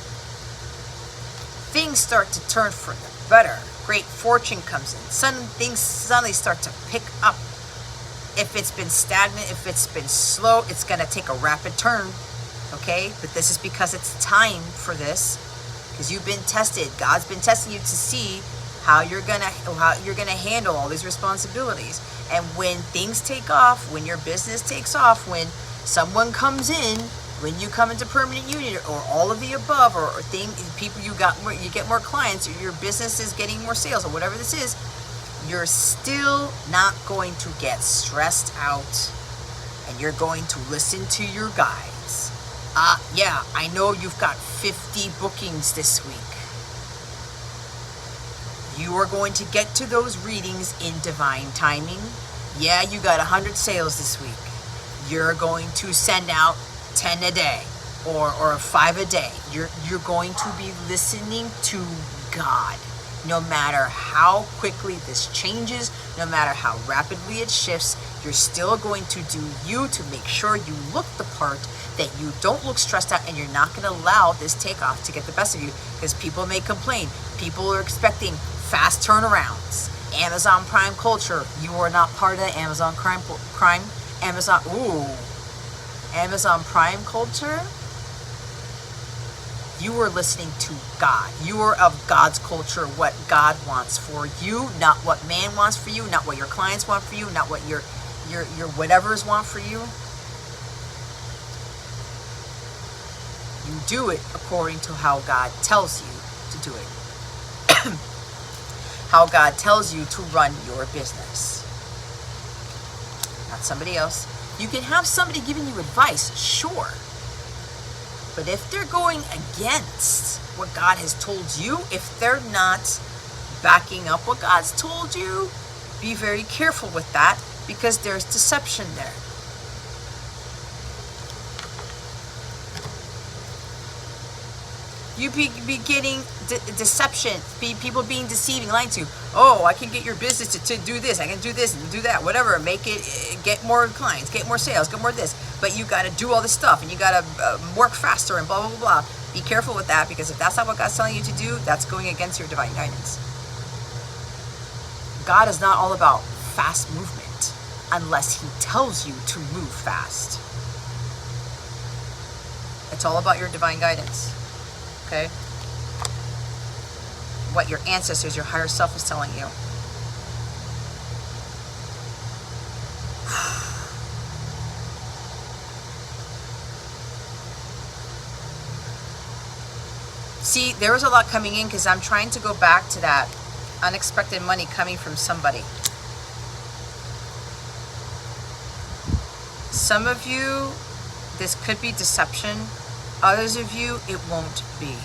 things start to turn for the better. Great fortune comes in. Things suddenly start to pick up. If it's been stagnant, if it's been slow, it's going to take a rapid turn. Okay? But this is because it's time for this. Because you've been tested. God's been testing you to see how you're gonna handle all these responsibilities. And when things take off, when your business takes off, when someone comes in, when you come into permanent union, or all of the above, or people you get more clients, or your business is getting more sales, or whatever this is, you're still not going to get stressed out, and you're going to listen to your guides. Yeah, I know you've got 50 bookings this week. You are going to get to those readings in divine timing. Yeah, you got 100 sales this week. You're going to send out 10 a day or 5 a day. You're going to be listening to God. No matter how quickly this changes, no matter how rapidly it shifts, you're still going to do you to make sure you look the part, that you don't look stressed out, and you're not going to allow this takeoff to get the best of you, because people may complain. People are expecting fast turnarounds. Amazon Prime culture. You are not part of the Amazon Amazon Prime culture. You are listening to God. You are of God's culture, what God wants for you, not what man wants for you, not what your clients want for you, not what your whatevers want for you. You do it according to how God tells you to do it. How God tells you to run your business. Not somebody else. You can have somebody giving you advice, sure. But if they're going against what God has told you, if they're not backing up what God's told you, be very careful with that, because there's deception there. You be getting deception, people being deceiving, lying to you. Oh, I can get your business to do this, I can do this and do that, whatever, make it, get more clients, get more sales, get more this. But you got to do all this stuff, and you got to work faster and blah, blah, blah, blah. Be careful with that, because if that's not what God's telling you to do, that's going against your divine guidance. God is not all about fast movement unless he tells you to move fast. It's all about your divine guidance. Okay? What your ancestors, your higher self is telling you. See, there was a lot coming in because I'm trying to go back to that unexpected money coming from somebody. Some of you, this could be deception. Others of you, it won't be.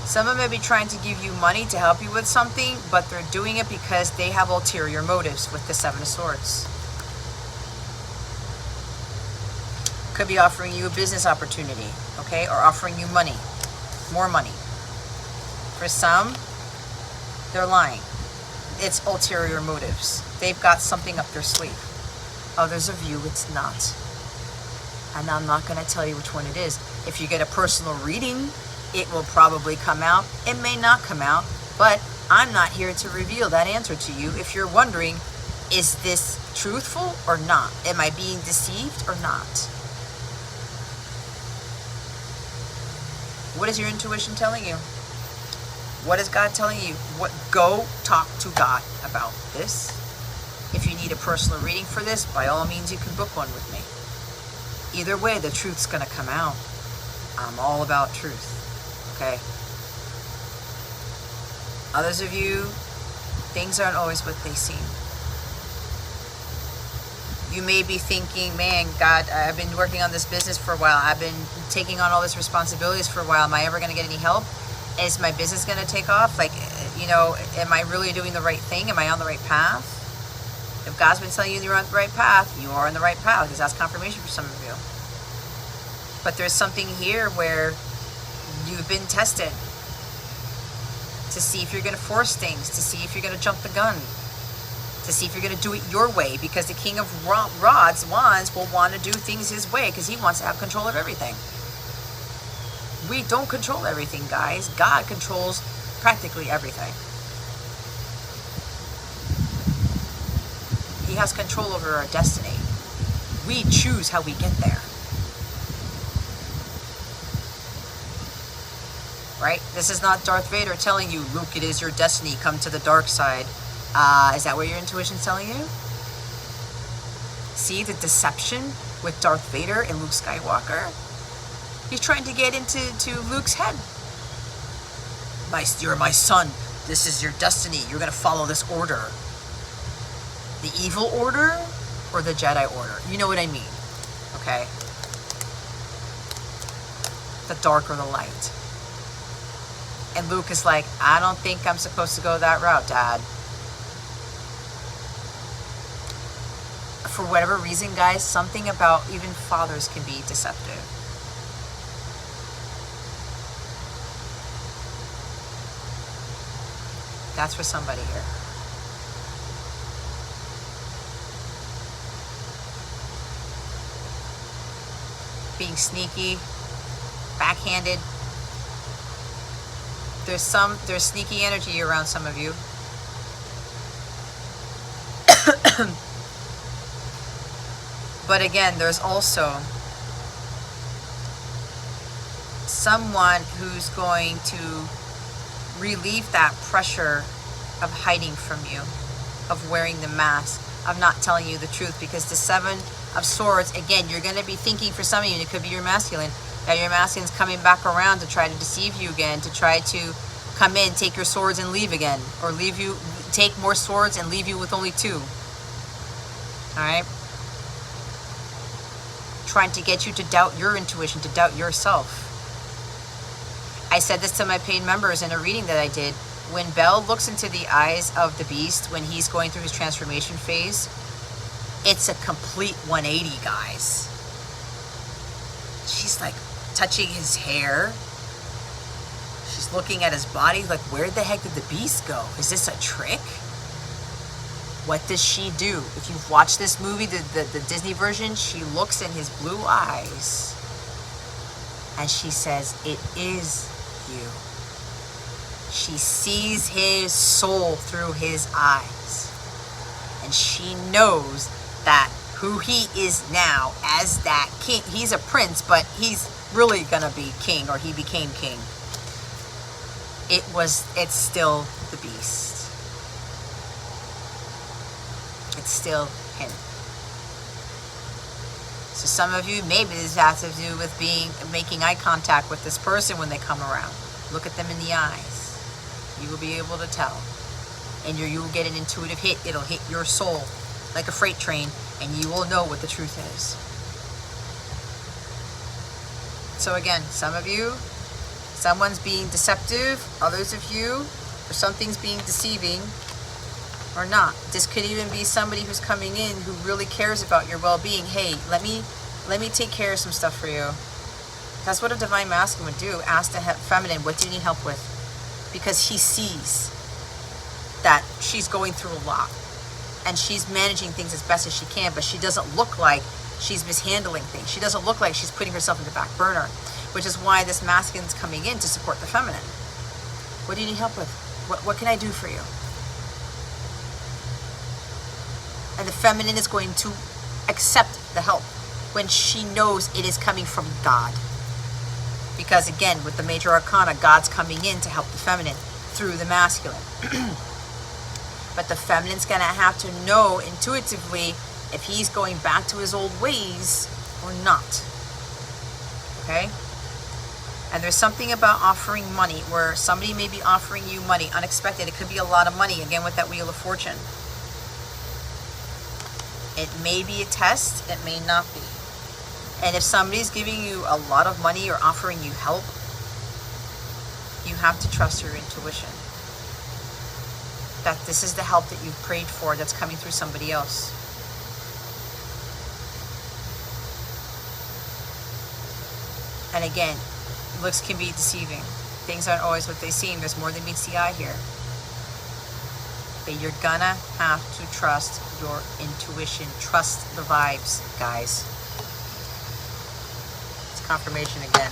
Someone may be trying to give you money to help you with something, but they're doing it because they have ulterior motives with the Seven of Swords. Could be offering you a business opportunity, okay? Or offering you money, more money. For some, they're lying. It's ulterior motives. They've got something up their sleeve. Others of you, it's not. And I'm not going to tell you which one it is. If you get a personal reading, it will probably come out. It may not come out, but I'm not here to reveal that answer to you. If you're wondering, is this truthful or not? Am I being deceived or not? What is your intuition telling you? What is God telling you? Go talk to God about this. If you need a personal reading for this, by all means, you can book one with me. Either way, the truth's going to come out. I'm all about truth. Okay? Others of you, things aren't always what they seem. You may be thinking, man, God, I've been working on this business for a while. I've been taking on all these responsibilities for a while. Am I ever going to get any help? Is my business going to take off? Like, you know, am I really doing the right thing? Am I on the right path? If God's been telling you you're on the right path, you are on the right path, because that's confirmation for some of you. But there's something here where you've been tested to see if you're going to force things, to see if you're going to jump the gun, to see if you're going to do it your way, because the King of Wands will want to do things his way, because he wants to have control of everything. We don't control everything, guys. God controls practically everything. He has control over our destiny. We choose how we get there. Right? This is not Darth Vader telling you, Luke, it is your destiny, come to the dark side. Is that what your intuition's telling you? See the deception with Darth Vader and Luke Skywalker? He's trying to get into Luke's head. You're my son. This is your destiny. You're going to follow this order. The evil order or the Jedi order? You know what I mean, okay? The dark or the light. And Luke is like, I don't think I'm supposed to go that route, Dad. For whatever reason, guys, something about even fathers can be deceptive. That's for somebody here. Being sneaky, backhanded. There's sneaky energy around some of you. But again, there's also someone who's going to relieve that pressure of hiding from you, of wearing the mask, of not telling you the truth. Because the Seven of Swords, again, you're going to be thinking for some of you, and it could be your masculine, that your masculine's coming back around to try to deceive you again, to try to come in, take your swords and leave again, or take more swords and leave you with only 2. All right? Trying to get you to doubt your intuition, to doubt yourself. I said this to my paid members in a reading that I did. When Belle looks into the eyes of the beast when he's going through his transformation phase, it's a complete 180, guys. She's like touching his hair. She's looking at his body like, where the heck did the beast go? Is this a trick? What does she do? If you've watched this movie, the Disney version, she looks in his blue eyes and she says, it is you. She sees his soul through his eyes. And she knows that who he is now as that king, he's a prince, but he's really gonna be king, or he became king. It's still the beast. It's still him. So some of you, maybe this has to do with making eye contact with this person when they come around. Look at them in the eyes. You will be able to tell. And you will get an intuitive hit. It'll hit your soul like a freight train, and you will know what the truth is. So again, some of you, someone's being deceptive. Others of you, or something's being deceiving. Or not. This could even be somebody who's coming in who really cares about your well-being. Hey, let me take care of some stuff for you. That's what a divine masculine would do. Ask the feminine, what do you need help with? Because he sees that she's going through a lot and she's managing things as best as she can, but she doesn't look like she's mishandling things. She doesn't look like she's putting herself in the back burner, which is why this masculine's coming in to support the feminine. What do you need help with? What can I do for you? And the feminine is going to accept the help when she knows it is coming from God. Because again, with the major arcana, God's coming in to help the feminine through the masculine. But the feminine's going to have to know intuitively if he's going back to his old ways or not. Okay? And there's something about offering money where somebody may be offering you money unexpected. It could be a lot of money, again, with that Wheel of Fortune. It may be a test, it may not be. And if somebody's giving you a lot of money or offering you help, you have to trust your intuition. That this is the help that you've prayed for that's coming through somebody else. And again, looks can be deceiving. Things aren't always what they seem. There's more than meets the eye here. But you're gonna have to trust your intuition. Trust the vibes, guys. It's confirmation again.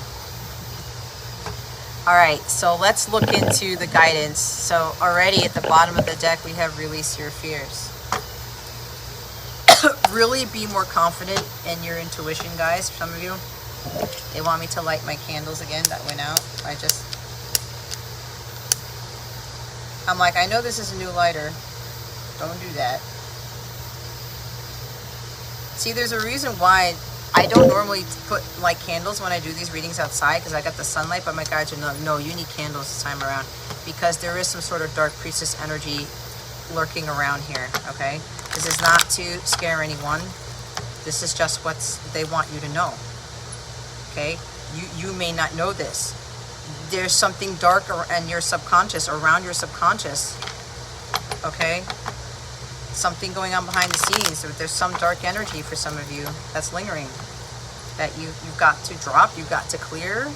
All right, so let's look into the guidance. So already at the bottom of the deck, we have release your fears. Really be more confident in your intuition, guys. Some of you, they want me to light my candles again. That went out. I'm like, I know this is a new lighter. Don't do that. See, there's a reason why I don't normally light candles when I do these readings outside, because I got the sunlight, but my guides are no, you need candles this time around, because there is some sort of dark priestess energy lurking around here, okay? This is not to scare anyone. This is just what they want you to know, okay? You may not know this. There's something dark in your subconscious, around your subconscious, okay? Something going on behind the scenes. There's some dark energy for some of you that's lingering, that you've got to drop, you've got to clear.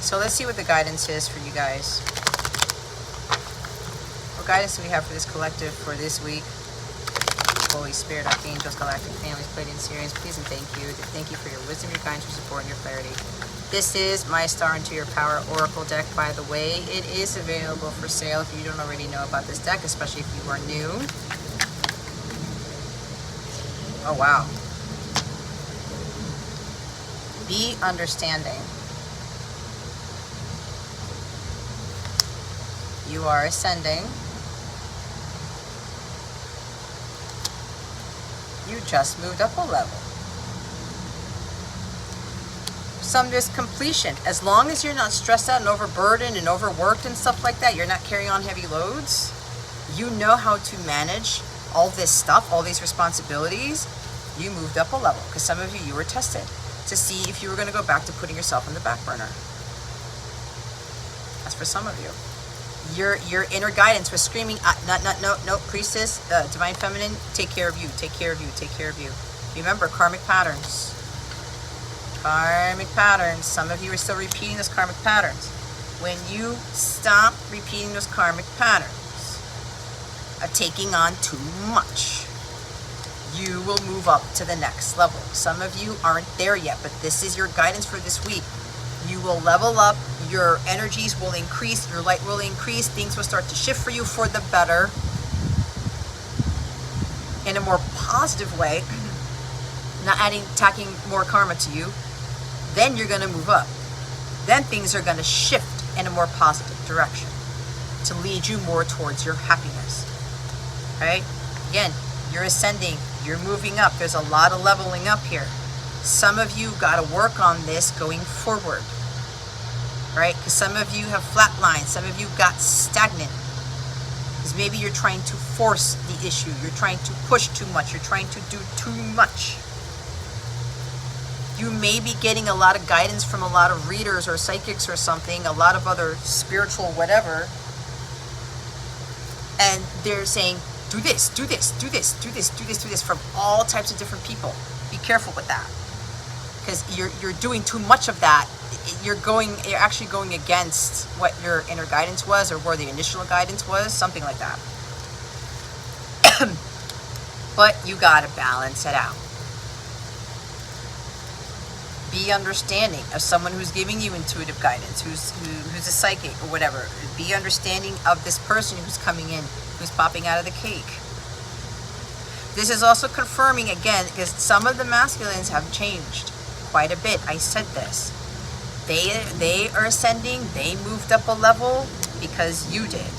So let's see what the guidance is for you guys. What guidance do we have for this collective for this week? Holy Spirit, Archangels, Galactic Families, Pleiadian, Sirians, please and thank you. Thank you for your wisdom, your guidance, your support, and your clarity. This is my Star into Your Power Oracle deck, by the way. It is available for sale if you don't already know about this deck, especially if you are new. Oh, wow. Be understanding. You are ascending. You just moved up a level. There's completion. As long as you're not stressed out and overburdened and overworked and stuff like that, you're not carrying on heavy loads, you know how to manage all this stuff, all these responsibilities. You moved up a level, because some of you were tested to see if you were going to go back to putting yourself on the back burner. That's for some of you. Your inner guidance was screaming, no, priestess, divine feminine, take care of you, take care of you, take care of you. Remember, karmic patterns. Karmic patterns. Some of you are still repeating those karmic patterns. When you stop repeating those karmic patterns of taking on too much, you will move up to the next level. Some of you aren't there yet, but this is your guidance for this week. You will level up, your energies will increase, your light will increase, things will start to shift for you for the better in a more positive way, not tacking more karma to you. Then you're going to move up. Then things are going to shift in a more positive direction to lead you more towards your happiness. Okay? Again, you're ascending, you're moving up. There's a lot of leveling up here. Some of you got to work on this going forward, right? Because some of you have flatlined, some of you got stagnant. Because maybe you're trying to force the issue, you're trying to push too much, you're trying to do too much. You may be getting a lot of guidance from a lot of readers or psychics or something, a lot of other spiritual whatever, and they're saying, do this, do this, do this, do this, do this, do this, from all types of different people. Be careful with that. Because you're doing too much of that. You're actually going against what your inner guidance was, or where the initial guidance was, something like that. But you gotta balance it out. Be understanding of someone who's giving you intuitive guidance, who's a psychic or whatever. Be understanding of this person who's coming in, who's popping out of the cake. This is also confirming, again, because some of the masculines have changed quite a bit. I said this. They are ascending, they moved up a level because you did.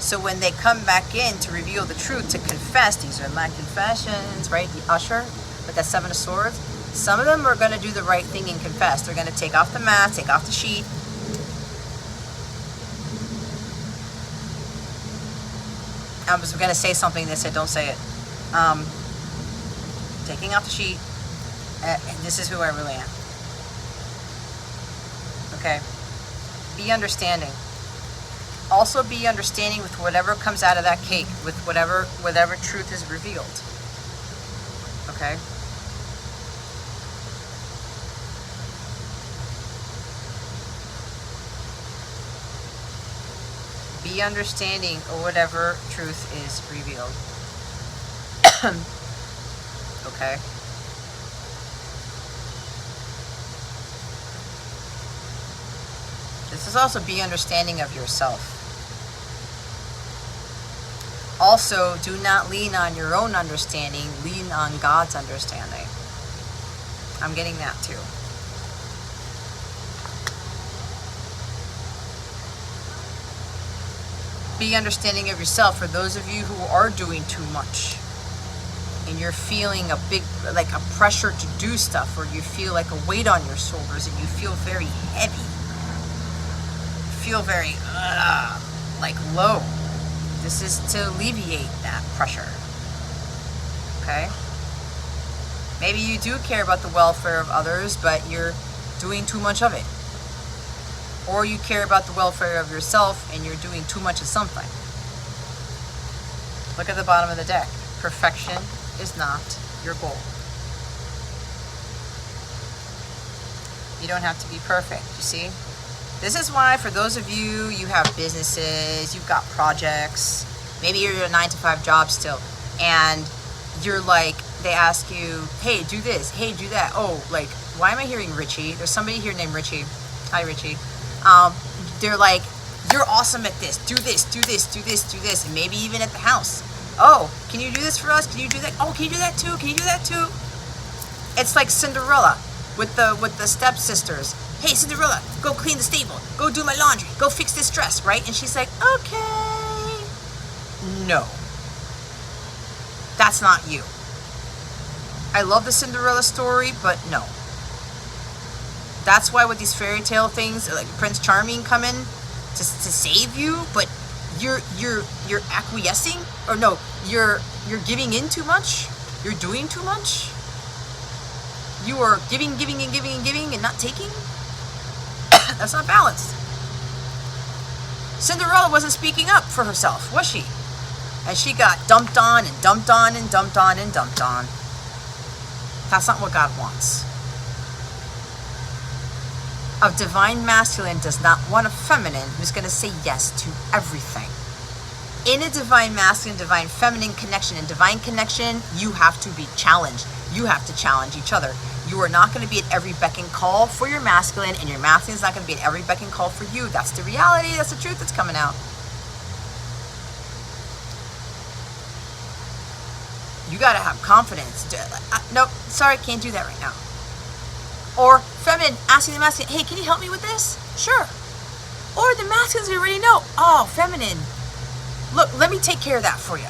So when they come back in to reveal the truth, to confess, these are my confessions, right? The usher with that 7 of Swords. Some of them are going to do the right thing and confess. They're going to take off the mask, take off the sheet. I was going to say something, they said don't say it. Taking off the sheet. This is who I really am. Okay. Be understanding. Also be understanding with whatever comes out of that cake, with whatever truth is revealed. Okay? Be understanding of whatever truth is revealed. Okay? This is also be understanding of yourself. Also, do not lean on your own understanding, lean on God's understanding. I'm getting that too. be understanding of yourself. For those of you who are doing too much and you're feeling a big, like a pressure to do stuff, or you feel like a weight on your shoulders and you feel very heavy, feel very like low, this is to alleviate that pressure. Okay? Maybe you do care about the welfare of others, but you're doing too much of it. Or you care about the welfare of yourself and you're doing too much of something. Look at the bottom of the deck. Perfection is not your goal. You don't have to be perfect, you see? This is why, for those of you, you have businesses, you've got projects, maybe you're in a 9-to-5 job still, and you're like, they ask you, hey, do this, hey, do that. Oh, like, why am I hearing Richie? There's somebody here named Richie. Hi, Richie. They're like, you're awesome at this. Do this, do this, do this, do this. And maybe even at the house. Oh, can you do this for us? Can you do that? Oh, can you do that too? Can you do that too? It's like Cinderella with the stepsisters. Hey, Cinderella, go clean the stable. Go do my laundry. Go fix this dress, right? And she's like, okay. No. That's not you. I love the Cinderella story, but no. That's why with these fairy tale things, like Prince Charming come in to save you, but you're acquiescing, or no, you're giving in too much. You're doing too much. You are giving and not taking. That's not balanced. Cinderella wasn't speaking up for herself, was she? And she got dumped on and dumped on and dumped on and dumped on. That's not what God wants. A divine masculine does not want a feminine who's going to say yes to everything. In a divine masculine, divine feminine connection, and divine connection, you have to be challenged. You have to challenge each other. You are not going to be at every beck and call for your masculine, and your masculine is not going to be at every beck and call for you. That's the reality. That's the truth that's coming out. You got to have confidence. Nope, sorry, can't do that right now. Or feminine asking the masculine, hey, can you help me with this? Sure. Or the masculines we already know. Oh, feminine, look, let me take care of that for you.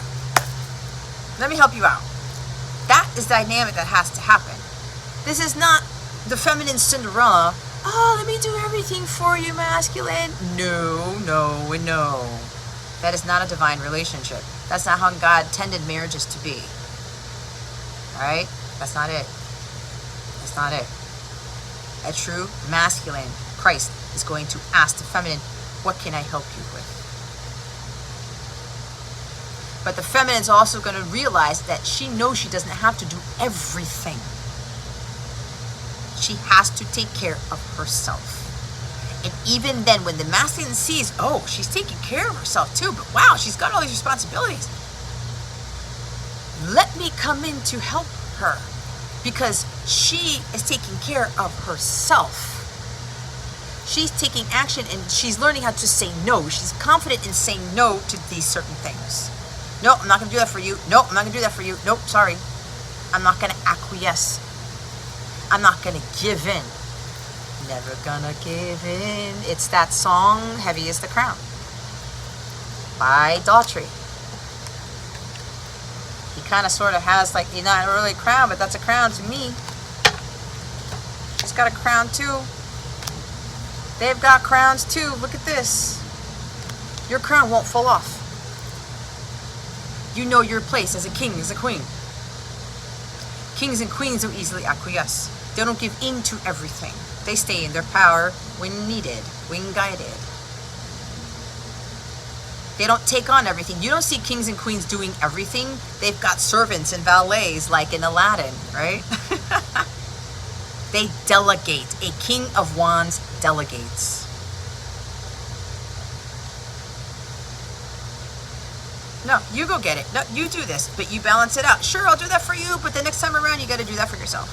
Let me help you out. That is the dynamic that has to happen. This is not the feminine Cinderella. Oh, let me do everything for you, masculine. No, no, and no. That is not a divine relationship. That's not how God intended marriages to be. All right? That's not it. That's not it. A true masculine, Christ, is going to ask the feminine, what can I help you with? But the feminine is also going to realize that she knows she doesn't have to do everything. She has to take care of herself. And even then, when the masculine sees, oh, she's taking care of herself too, but wow, she's got all these responsibilities. Let me come in to help her, because she is taking care of herself. She's taking action and she's learning how to say no. She's confident in saying no to these certain things. No, I'm not going to do that for you. No, I'm not going to do that for you. Nope, sorry. I'm not going to acquiesce. I'm not going to give in. Never gonna give in. It's that song, Heavy is the Crown, by Daughtry. He kind of sort of has, like, he's not really a crown, but that's a crown to me. She's got a crown too. They've got crowns too. Look at this. Your crown won't fall off. You know your place as a king, as a queen. Kings and queens don't easily acquiesce. They don't give in to everything. They stay in their power when needed, when guided. They don't take on everything. You don't see kings and queens doing everything. They've got servants and valets like in Aladdin, right? They delegate. A king of wands delegates. No, you go get it. No, you do this, but you balance it out. Sure, I'll do that for you, but the next time around, you got to do that for yourself.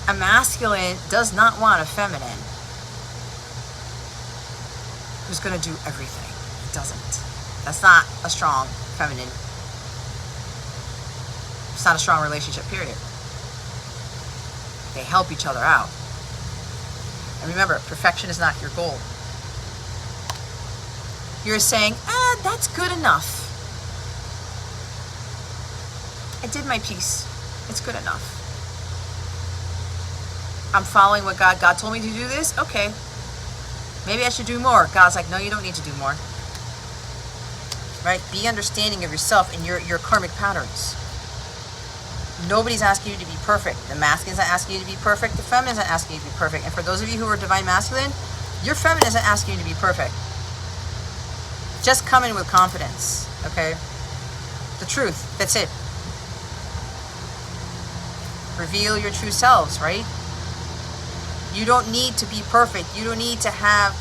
A masculine does not want a feminine who's going to do everything. It doesn't. That's not a strong feminine. It's not a strong relationship, period. They help each other out. And remember, perfection is not your goal. You're saying, that's good enough. I did my piece. It's good enough. I'm following what God told me to do this. Okay. Maybe I should do more. God's like, no, you don't need to do more. Right? Be understanding of yourself and your karmic patterns. Nobody's asking you to be perfect. The masculine's not asking you to be perfect. The feminine's not asking you to be perfect. And for those of you who are divine masculine, your feminine isn't asking you to be perfect. Just come in with confidence. Okay? The truth. That's it. Reveal your true selves, right? You don't need to be perfect. You don't need to have,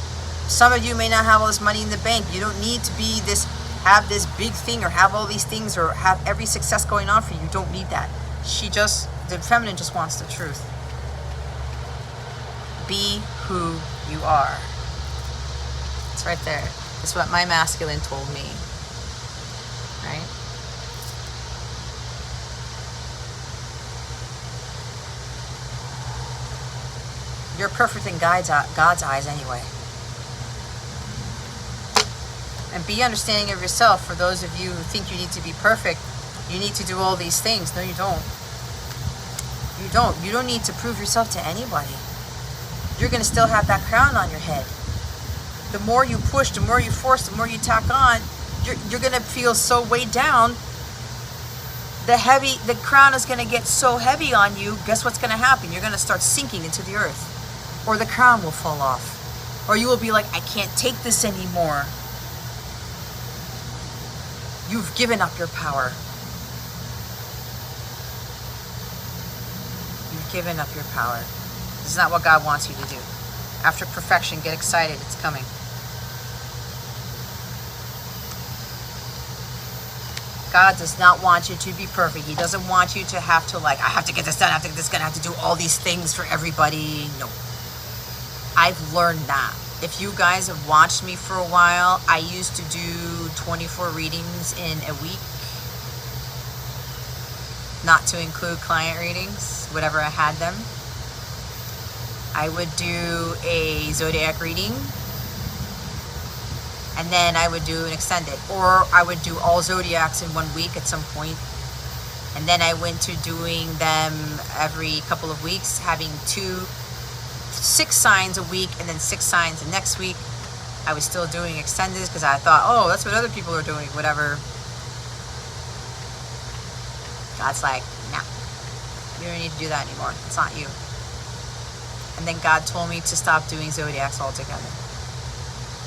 some of you may not have all this money in the bank. You don't need to be this, have this big thing or have all these things or have every success going on for you. You don't need that. The feminine just wants the truth. Be who you are. It's right there. It's what my masculine told me. Right? You're perfect in God's eyes anyway. And be understanding of yourself. For those of you who think you need to be perfect, you need to do all these things. No, you don't. You don't. You don't need to prove yourself to anybody. You're going to still have that crown on your head. The more you push, the more you force, the more you tack on, you're going to feel so weighed down. The crown is going to get so heavy on you. Guess what's going to happen? You're going to start sinking into the earth. Or the crown will fall off. Or you will be like, I can't take this anymore. You've given up your power. You've given up your power. This is not what God wants you to do. After perfection, get excited. It's coming. God does not want you to be perfect. He doesn't want you to have to I have to get this done. I have to get this done. I have to do all these things for everybody. No. I've learned that. If you guys have watched me for a while, I used to do 24 readings in a week. Not to include client readings, whatever I had them. I would do a zodiac reading. And then I would do an extended. Or I would do all zodiacs in 1 week at some point. And then I went to doing them every couple of weeks, having 6 signs a week and then 6 signs the next week. I was still doing extendeds because I thought, oh, that's what other people are doing, whatever. God's like, nah, you don't need to do that anymore. It's not you. And then God told me to stop doing zodiacs altogether.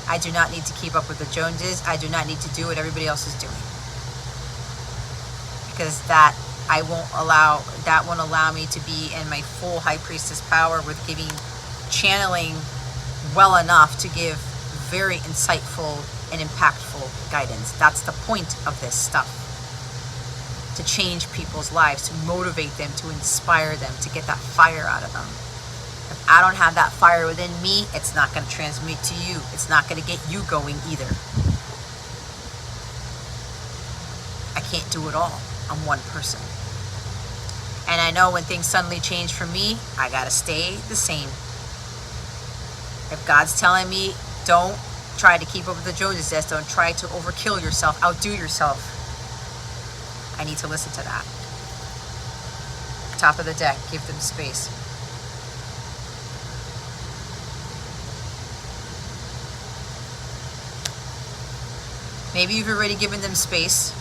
I do not need to keep up with the Joneses. I do not need to do what everybody else is doing. Because that won't allow me to be in my full high priestess power with channeling well enough to give very insightful and impactful guidance. That's the point of this stuff. To change people's lives, to motivate them, to inspire them, to get that fire out of them. If I don't have that fire within me, it's not going to transmit to you. It's not going to get you going either. I can't do it all. I'm one person. And I know when things suddenly change for me, I got to stay the same. If God's telling me, don't try to keep up with the Joneses, don't try to overkill yourself, outdo yourself, I need to listen to that. Top of the deck, give them space. Maybe you've already given them space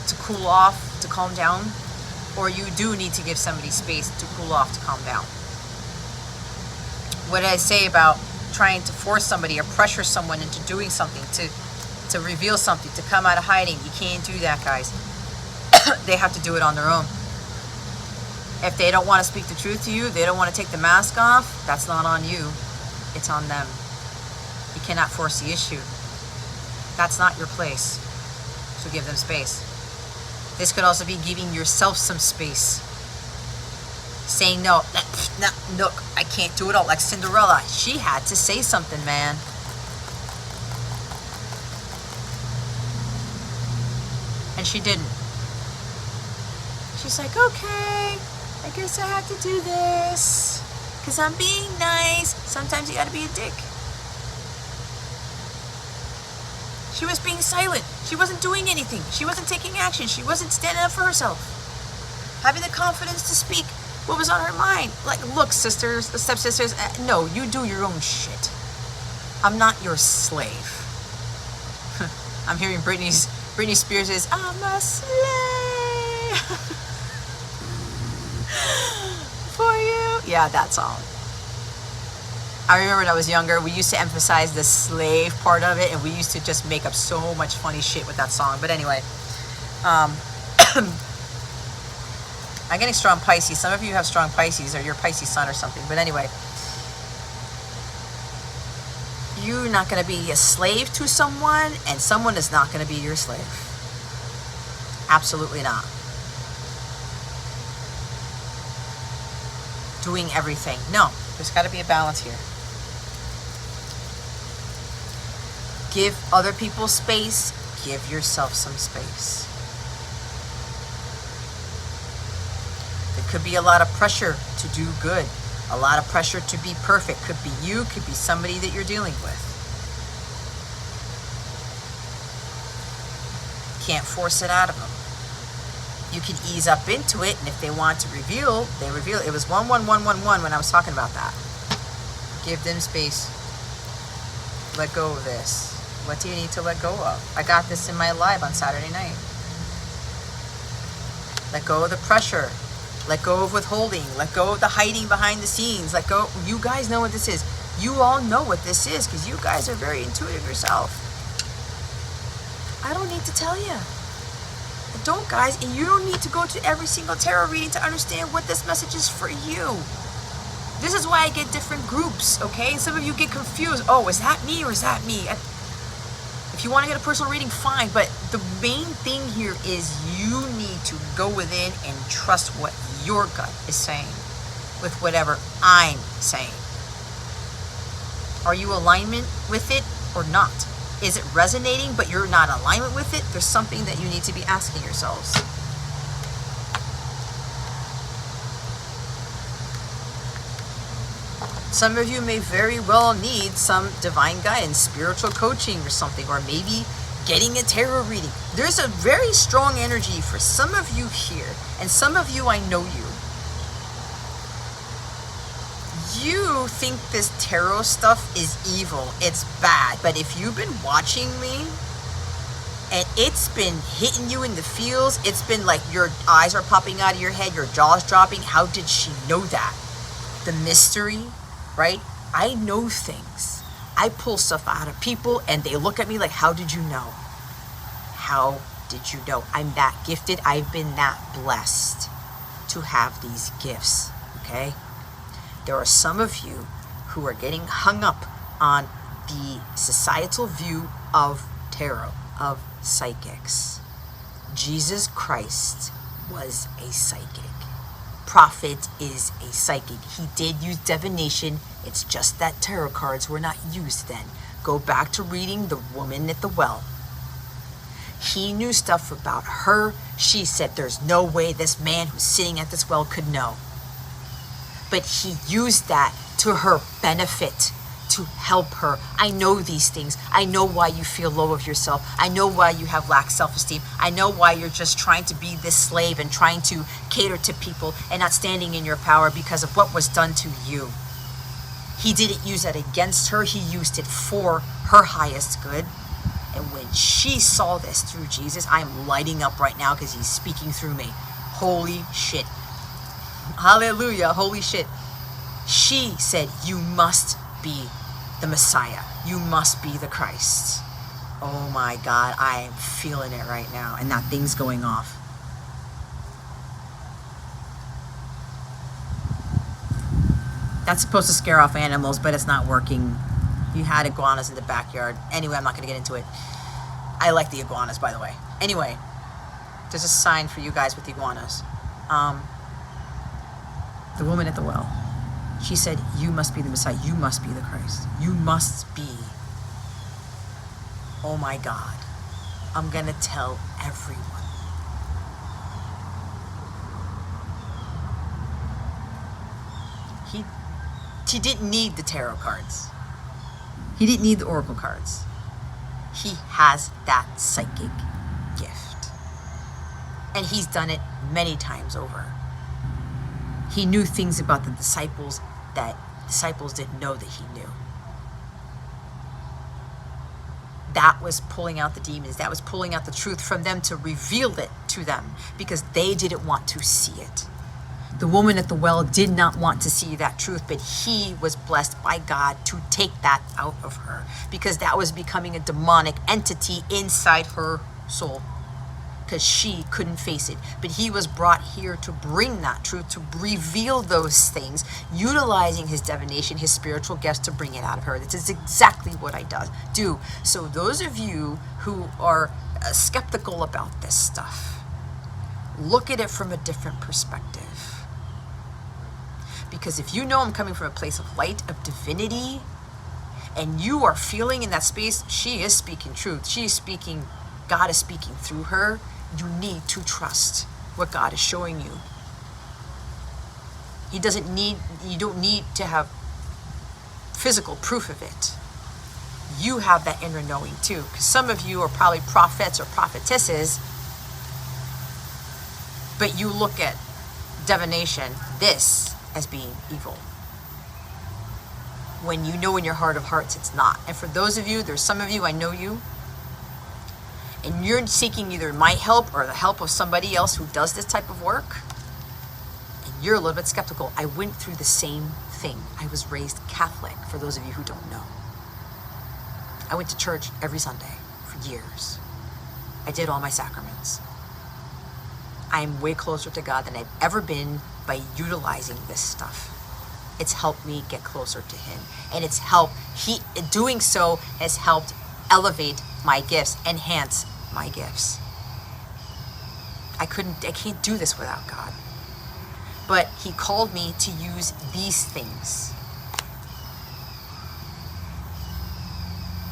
to cool off, to calm down, or you do need to give somebody space to cool off, to calm down. What did I say about trying to force somebody or pressure someone into doing something, to reveal something, to come out of hiding? You can't do that, guys. They have to do it on their own. If they don't want to speak the truth to you, they don't want to take the mask off, that's not on you. It's on them. You cannot force the issue. That's not your place. So give them space. This could also be giving yourself some space. Saying no, I can't do it all. Like Cinderella, she had to say something, man. And she didn't. She's like, okay, I guess I have to do this. Because I'm being nice. Sometimes you gotta be a dick. She was being silent. She wasn't doing anything. She wasn't taking action. She wasn't standing up for herself. Having the confidence to speak what was on her mind. Like, look, sisters, stepsisters, no, you do your own shit. I'm not your slave. I'm hearing Britney Spears is, I'm a slave for you. Yeah, that song. I remember when I was younger, we used to emphasize the slave part of it, and we used to just make up so much funny shit with that song. But anyway, I'm getting strong Pisces. Some of you have strong Pisces, or you're Pisces sun or something. But anyway, you're not going to be a slave to someone, and someone is not going to be your slave. Absolutely not. Doing everything. No, there's got to be a balance here. Give other people space. Give yourself some space. There could be a lot of pressure to do good. A lot of pressure to be perfect. Could be you, could be somebody that you're dealing with. Can't force it out of them. You can ease up into it, and if they want to reveal, they reveal. It was 11111 when I was talking about that. Give them space. Let go of this. What do you need to let go of? I got this in my live on Saturday night. Let go of the pressure. Let go of withholding. Let go of the hiding behind the scenes. Let go. You guys know what this is. You all know what this is because you guys are very intuitive yourself. I don't need to tell you. Don't, guys. And you don't need to go to every single tarot reading to understand what this message is for you. This is why I get different groups, okay? Some of you get confused. Oh, is that me or is that me? If you want to get a personal reading, fine. But the main thing here is you need to go within and trust what your gut is saying with whatever I'm saying. Are you in alignment with it or not? Is it resonating but you're not in alignment with it? There's something that you need to be asking yourselves. Some of you may very well need some divine guidance, spiritual coaching or something, or maybe getting a tarot reading. There's a very strong energy for some of you here, and some of you, I know you. You think this tarot stuff is evil, it's bad, but if you've been watching me, and it's been hitting you in the feels, it's been like your eyes are popping out of your head, your jaw's dropping, how did she know that? The mystery, right? I know things. I pull stuff out of people and they look at me like, how did you know? How did you know? I'm that gifted. I've been that blessed to have these gifts, okay? There are some of you who are getting hung up on the societal view of tarot, of psychics. Jesus Christ was a psychic. Prophet is a psychic. He did use divination. It's just that tarot cards were not used then. Go back to reading The Woman at the Well. He knew stuff about her. She said there's no way this man who's sitting at this well could know. But he used that to her benefit, to help her. I know these things. I know why you feel low of yourself. I know why you have lack self-esteem. I know why you're just trying to be this slave and trying to cater to people and not standing in your power because of what was done to you. He didn't use that against her. He used it for her highest good. And when she saw this through Jesus, I'm lighting up right now because he's speaking through me. Holy shit. Hallelujah. Holy shit. She said, you must be the Messiah. You must be the Christ. Oh my God, I am feeling it right now. And that thing's going off. That's supposed to scare off animals, but it's not working. You had iguanas in the backyard. Anyway, I'm not going to get into it. I like the iguanas, by the way. Anyway, there's a sign for you guys with the iguanas. The woman at the well. She said, you must be the Messiah. You must be the Christ. You must be. Oh my God. I'm going to tell everyone. He didn't need the tarot cards. He didn't need the oracle cards. He has that psychic gift. And he's done it many times over. He knew things about the disciples that disciples didn't know that he knew. That was pulling out the demons. That was pulling out the truth from them to reveal it to them, because they didn't want to see it. The woman at the well did not want to see that truth, but he was blessed by God to take that out of her, because that was becoming a demonic entity inside her soul, because she couldn't face it. But he was brought here to bring that truth, to reveal those things, utilizing his divination, his spiritual gifts, to bring it out of her. This is exactly what I do. So those of you who are skeptical about this stuff, look at it from a different perspective. Because if you know I'm coming from a place of light, of divinity, and you are feeling in that space, she is speaking truth. She is speaking, God is speaking through her. You need to trust what God is showing you. You don't need to have physical proof of it. You have that inner knowing too. Because some of you are probably prophets or prophetesses, but you look at divination, this, as being evil, when you know in your heart of hearts it's not. And for those of you, there's some of you, I know you, and you're seeking either my help or the help of somebody else who does this type of work, and you're a little bit skeptical. I went through the same thing. I was raised Catholic, for those of you who don't know. I went to church every Sunday for years. I did all my sacraments. I'm way closer to God than I've ever been by utilizing this stuff. It's helped me get closer to him. And it's doing so has helped elevate my gifts, enhance my gifts. I can't do this without God. But he called me to use these things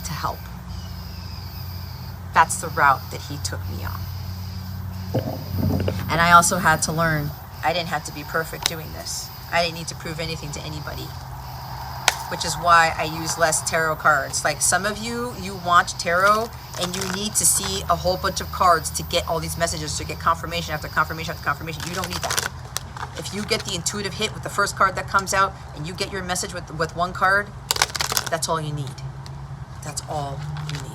to help. That's the route that he took me on. And I also had to learn, I didn't have to be perfect doing this. I didn't need to prove anything to anybody, which is why I use less tarot cards. Like some of you, you want tarot and you need to see a whole bunch of cards to get all these messages, to get confirmation after confirmation after confirmation. You don't need that. If you get the intuitive hit with the first card that comes out and you get your message with one card, that's all you need. That's all you need.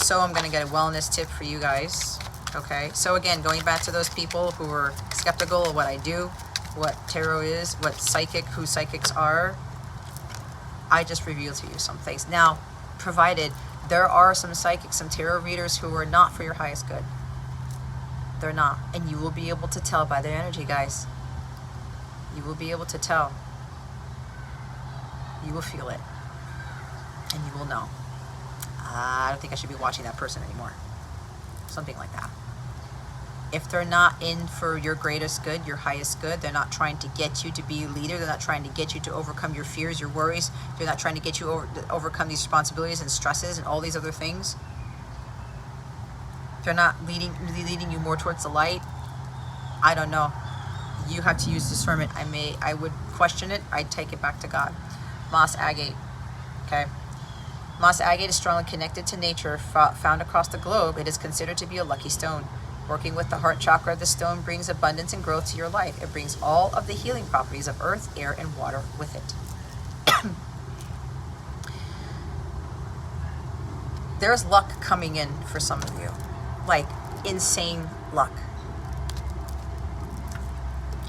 So I'm going to get a wellness tip for you guys. Okay, so again, going back to those people who are skeptical of what I do, what tarot is, who psychics are, I just revealed to you some things. Now, provided there are some psychics, some tarot readers who are not for your highest good. They're not. And you will be able to tell by their energy, guys. You will be able to tell. You will feel it. And you will know. I don't think I should be watching that person anymore. Something like that. If they're not in for your greatest good, your highest good, they're not trying to get you to be a leader, they're not trying to get you to overcome your fears, your worries, they're not trying to get you to overcome these responsibilities and stresses and all these other things. They're not leading you more towards the light. I don't know. You have to use discernment. I would question it. I'd take it back to God. Moss agate. Okay. Moss agate is strongly connected to nature, found across the globe. It is considered to be a lucky stone. Working with the heart chakra, the stone brings abundance and growth to your life. It brings all of the healing properties of earth, air, and water with it. There's luck coming in for some of you. Like, insane luck.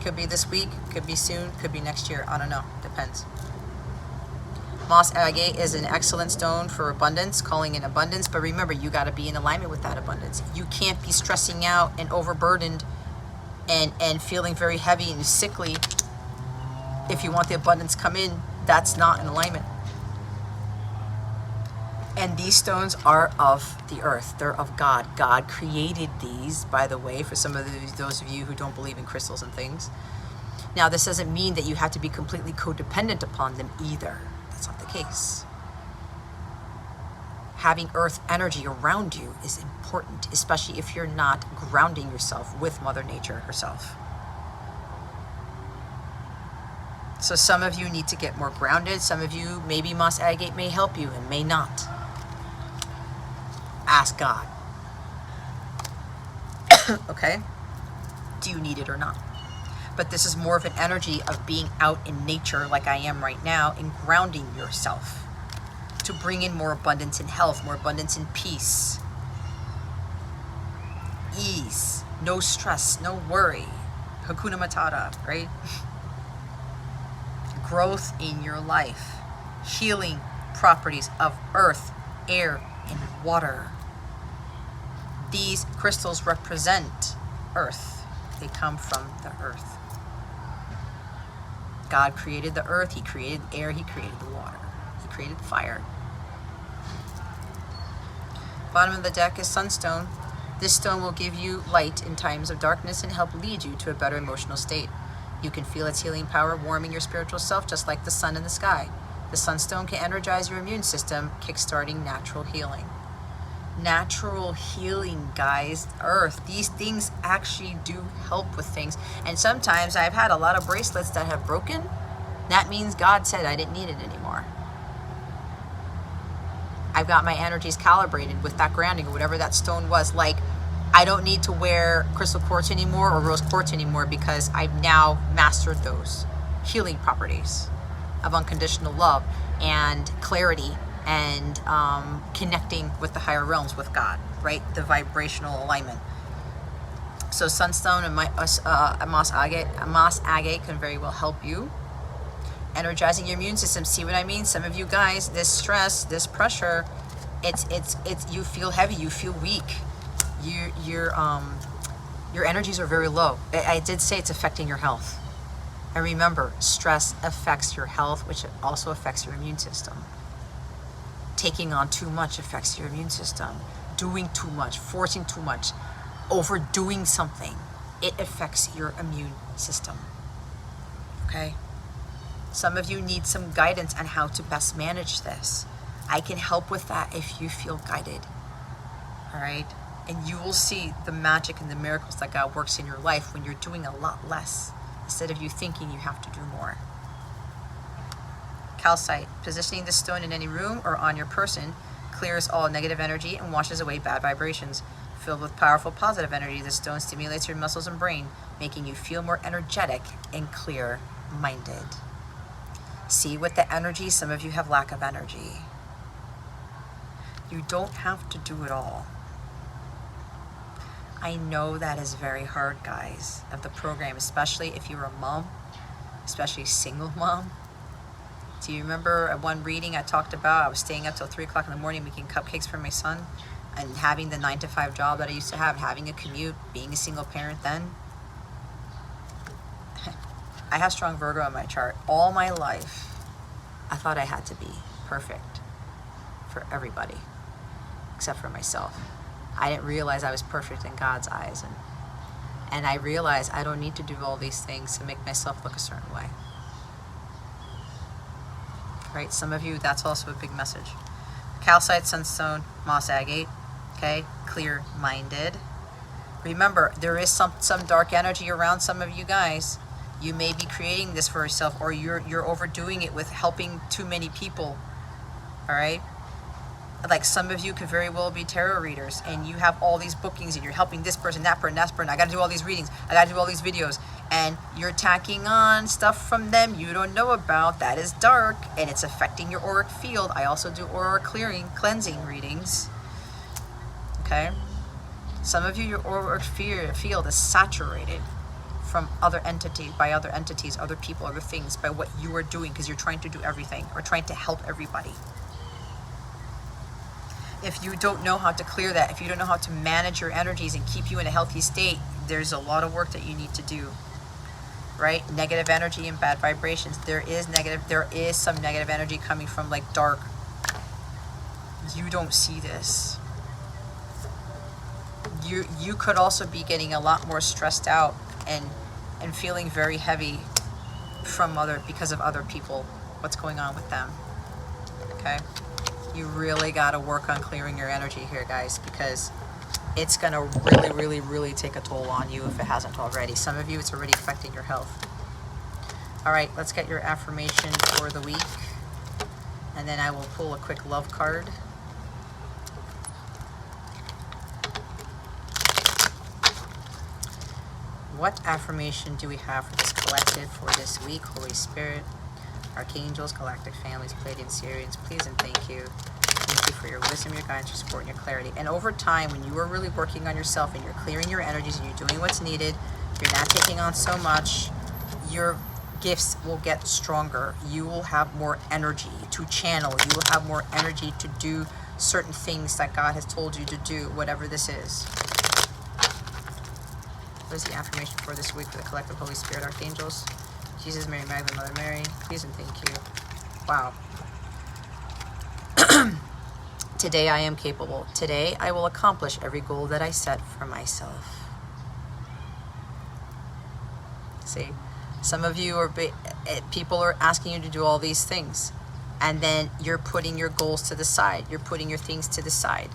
Could be this week, could be soon, could be next year. I don't know. Depends. Moss agate is an excellent stone for abundance, calling in abundance. But remember, you got to be in alignment with that abundance. You can't be stressing out and overburdened and feeling very heavy and sickly if you want the abundance come in. That's not in alignment. And these stones are of the earth. They're of God. God created these, by the way, for some of those of you who don't believe in crystals and things. Now, this doesn't mean that you have to be completely codependent upon them either. That's not the case. Having earth energy around you is important, especially if you're not grounding yourself with Mother Nature herself. So some of you need to get more grounded. Some of you, maybe moss agate may help you and may not. Ask God. Okay? Do you need it or not? But this is more of an energy of being out in nature like I am right now and grounding yourself to bring in more abundance in health, more abundance in peace, ease, no stress, no worry. Hakuna Matata, right? Growth in your life, healing properties of earth, air, and water. These crystals represent earth. They come from the earth. God created the earth, He created air, He created the water, He created fire. Bottom of the deck is sunstone. This stone will give you light in times of darkness and help lead you to a better emotional state. You can feel its healing power warming your spiritual self just like the sun in the sky. The sunstone can energize your immune system, kickstarting natural healing. Natural healing, guys. Earth. These things actually do help with things. And sometimes I've had a lot of bracelets that have broken. That means God said I didn't need it anymore. I've got my energies calibrated with that grounding or whatever that stone was. Like, I don't need to wear crystal quartz anymore or rose quartz anymore because I've now mastered those healing properties of unconditional love and clarity and connecting with the higher realms with God, right? The vibrational alignment. So sunstone and moss agate can very well help you. Energizing your immune system. See what I mean? Some of you guys, this stress, this pressure, it's you feel heavy, you feel weak. Your energies are very low. I did say it's affecting your health. And remember, stress affects your health, which also affects your immune system. Taking on too much affects your immune system. Doing too much, forcing too much, overdoing something, it affects your immune system. Okay? Some of you need some guidance on how to best manage this. I can help with that if you feel guided. All right? And you will see the magic and the miracles that God works in your life when you're doing a lot less instead of you thinking you have to do more. Calcite. Positioning the stone in any room or on your person clears all negative energy and washes away bad vibrations. Filled with powerful positive energy, the stone stimulates your muscles and brain, making you feel more energetic and clear-minded. See, with the energy, some of you have lack of energy. You don't have to do it all. I know that is very hard, guys, of the program, especially if you're a mom, especially a single mom. Do you remember at one reading I talked about I was staying up till 3 o'clock in the morning making cupcakes for my son and having the 9-to-5 job that I used to have, having a commute, being a single parent then? I have strong Virgo on my chart. All my life, I thought I had to be perfect for everybody, except for myself. I didn't realize I was perfect in God's eyes. And I realized I don't need to do all these things to make myself look a certain way. Right? Some of you, that's also a big message. Calcite, sunstone, moss agate. Okay? Clear-minded. Remember, there is some dark energy around some of you guys. You may be creating this for yourself, or you're overdoing it with helping too many people. All right? Like some of you could very well be tarot readers, and you have all these bookings, and you're helping this person, that person, that person. I got to do all these readings. I got to do all these videos, and you're tacking on stuff from them you don't know about. That is dark, and it's affecting your auric field. I also do aura cleansing readings. Okay? Some of you, your auric field is saturated from other entities, by other entities, other people, other things, by what you are doing, because you're trying to do everything or trying to help everybody. If you don't know how to clear that, if you don't know how to manage your energies and keep you in a healthy state, there's a lot of work that you need to do, right? Negative energy and bad vibrations. There is some negative energy coming from like dark. You don't see this. You could also be getting a lot more stressed out and feeling very heavy because of other people, what's going on with them. Okay? You really got to work on clearing your energy here, guys, because it's going to really, really, really take a toll on you if it hasn't already. Some of you, it's already affecting your health. All right, let's get your affirmation for the week. And then I will pull a quick love card. What affirmation do we have for this collective for this week? Holy Spirit, Archangels, Galactic Families, Pleiadian, Sirians, please and thank you. Thank you for your wisdom, your guidance, your support, and your clarity. And over time, when you are really working on yourself and you're clearing your energies and you're doing what's needed, you're not taking on so much, your gifts will get stronger. You will have more energy to channel. You will have more energy to do certain things that God has told you to do, whatever this is. What is the affirmation for this week for the collective Holy Spirit, Archangels, Jesus, Mary Magdalene, Mother Mary? Please and thank you. Wow. Today I am capable. Today I will accomplish every goal that I set for myself. See, some of you are, people are asking you to do all these things, and then you're putting your goals to the side. You're putting your things to the side.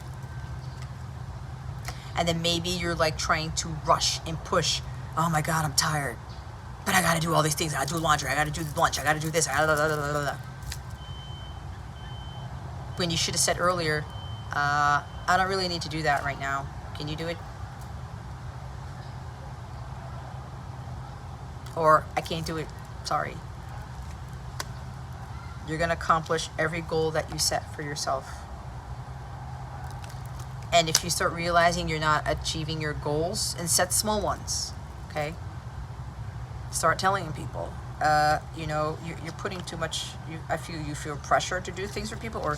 And then maybe you're like trying to rush and push. Oh my God, I'm tired. But I gotta do all these things. I gotta do laundry. I gotta do lunch. I gotta do this. I gotta blah, blah, blah, blah, blah. When you should have said earlier, I don't really need to do that right now. Can you do it? Or I can't do it. Sorry. You're gonna accomplish every goal that you set for yourself. And if you start realizing you're not achieving your goals, and set small ones, okay? Start telling people, you know, you're putting too much, I feel you feel pressure to do things for people, or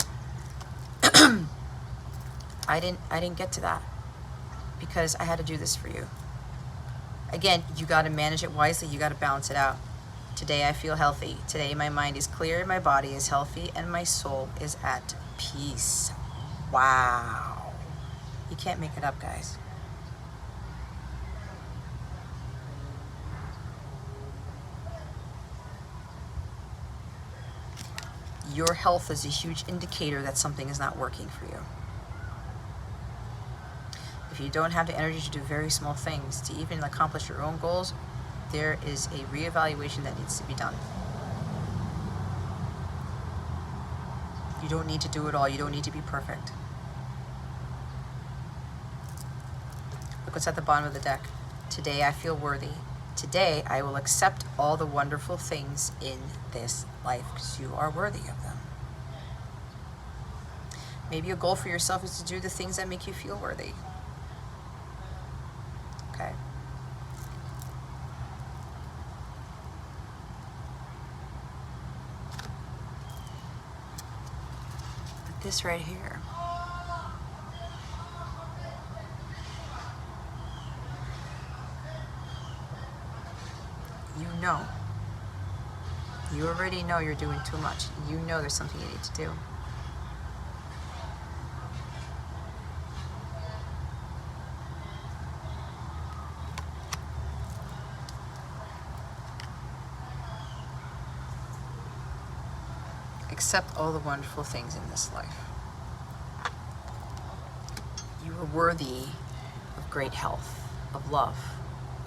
I didn't get to that because I had to do this for you. Again, you got to manage it wisely. You got to balance it out. Today I feel healthy. Today my mind is clear, my body is healthy, and my soul is at peace. Wow. You can't make it up, guys. Your health is a huge indicator that something is not working for you. If you don't have the energy to do very small things, to even accomplish your own goals, there is a reevaluation that needs to be done. You don't need to do it all. You don't need to be perfect. Look what's at the bottom of the deck. Today I feel worthy. Today I will accept all the wonderful things in this life because you are worthy of them. Maybe a goal for yourself is to do the things that make you feel worthy. Okay. But this right here. You know. You already know you're doing too much. You know there's something you need to do. Accept all the wonderful things in this life. You are worthy of great health, of love,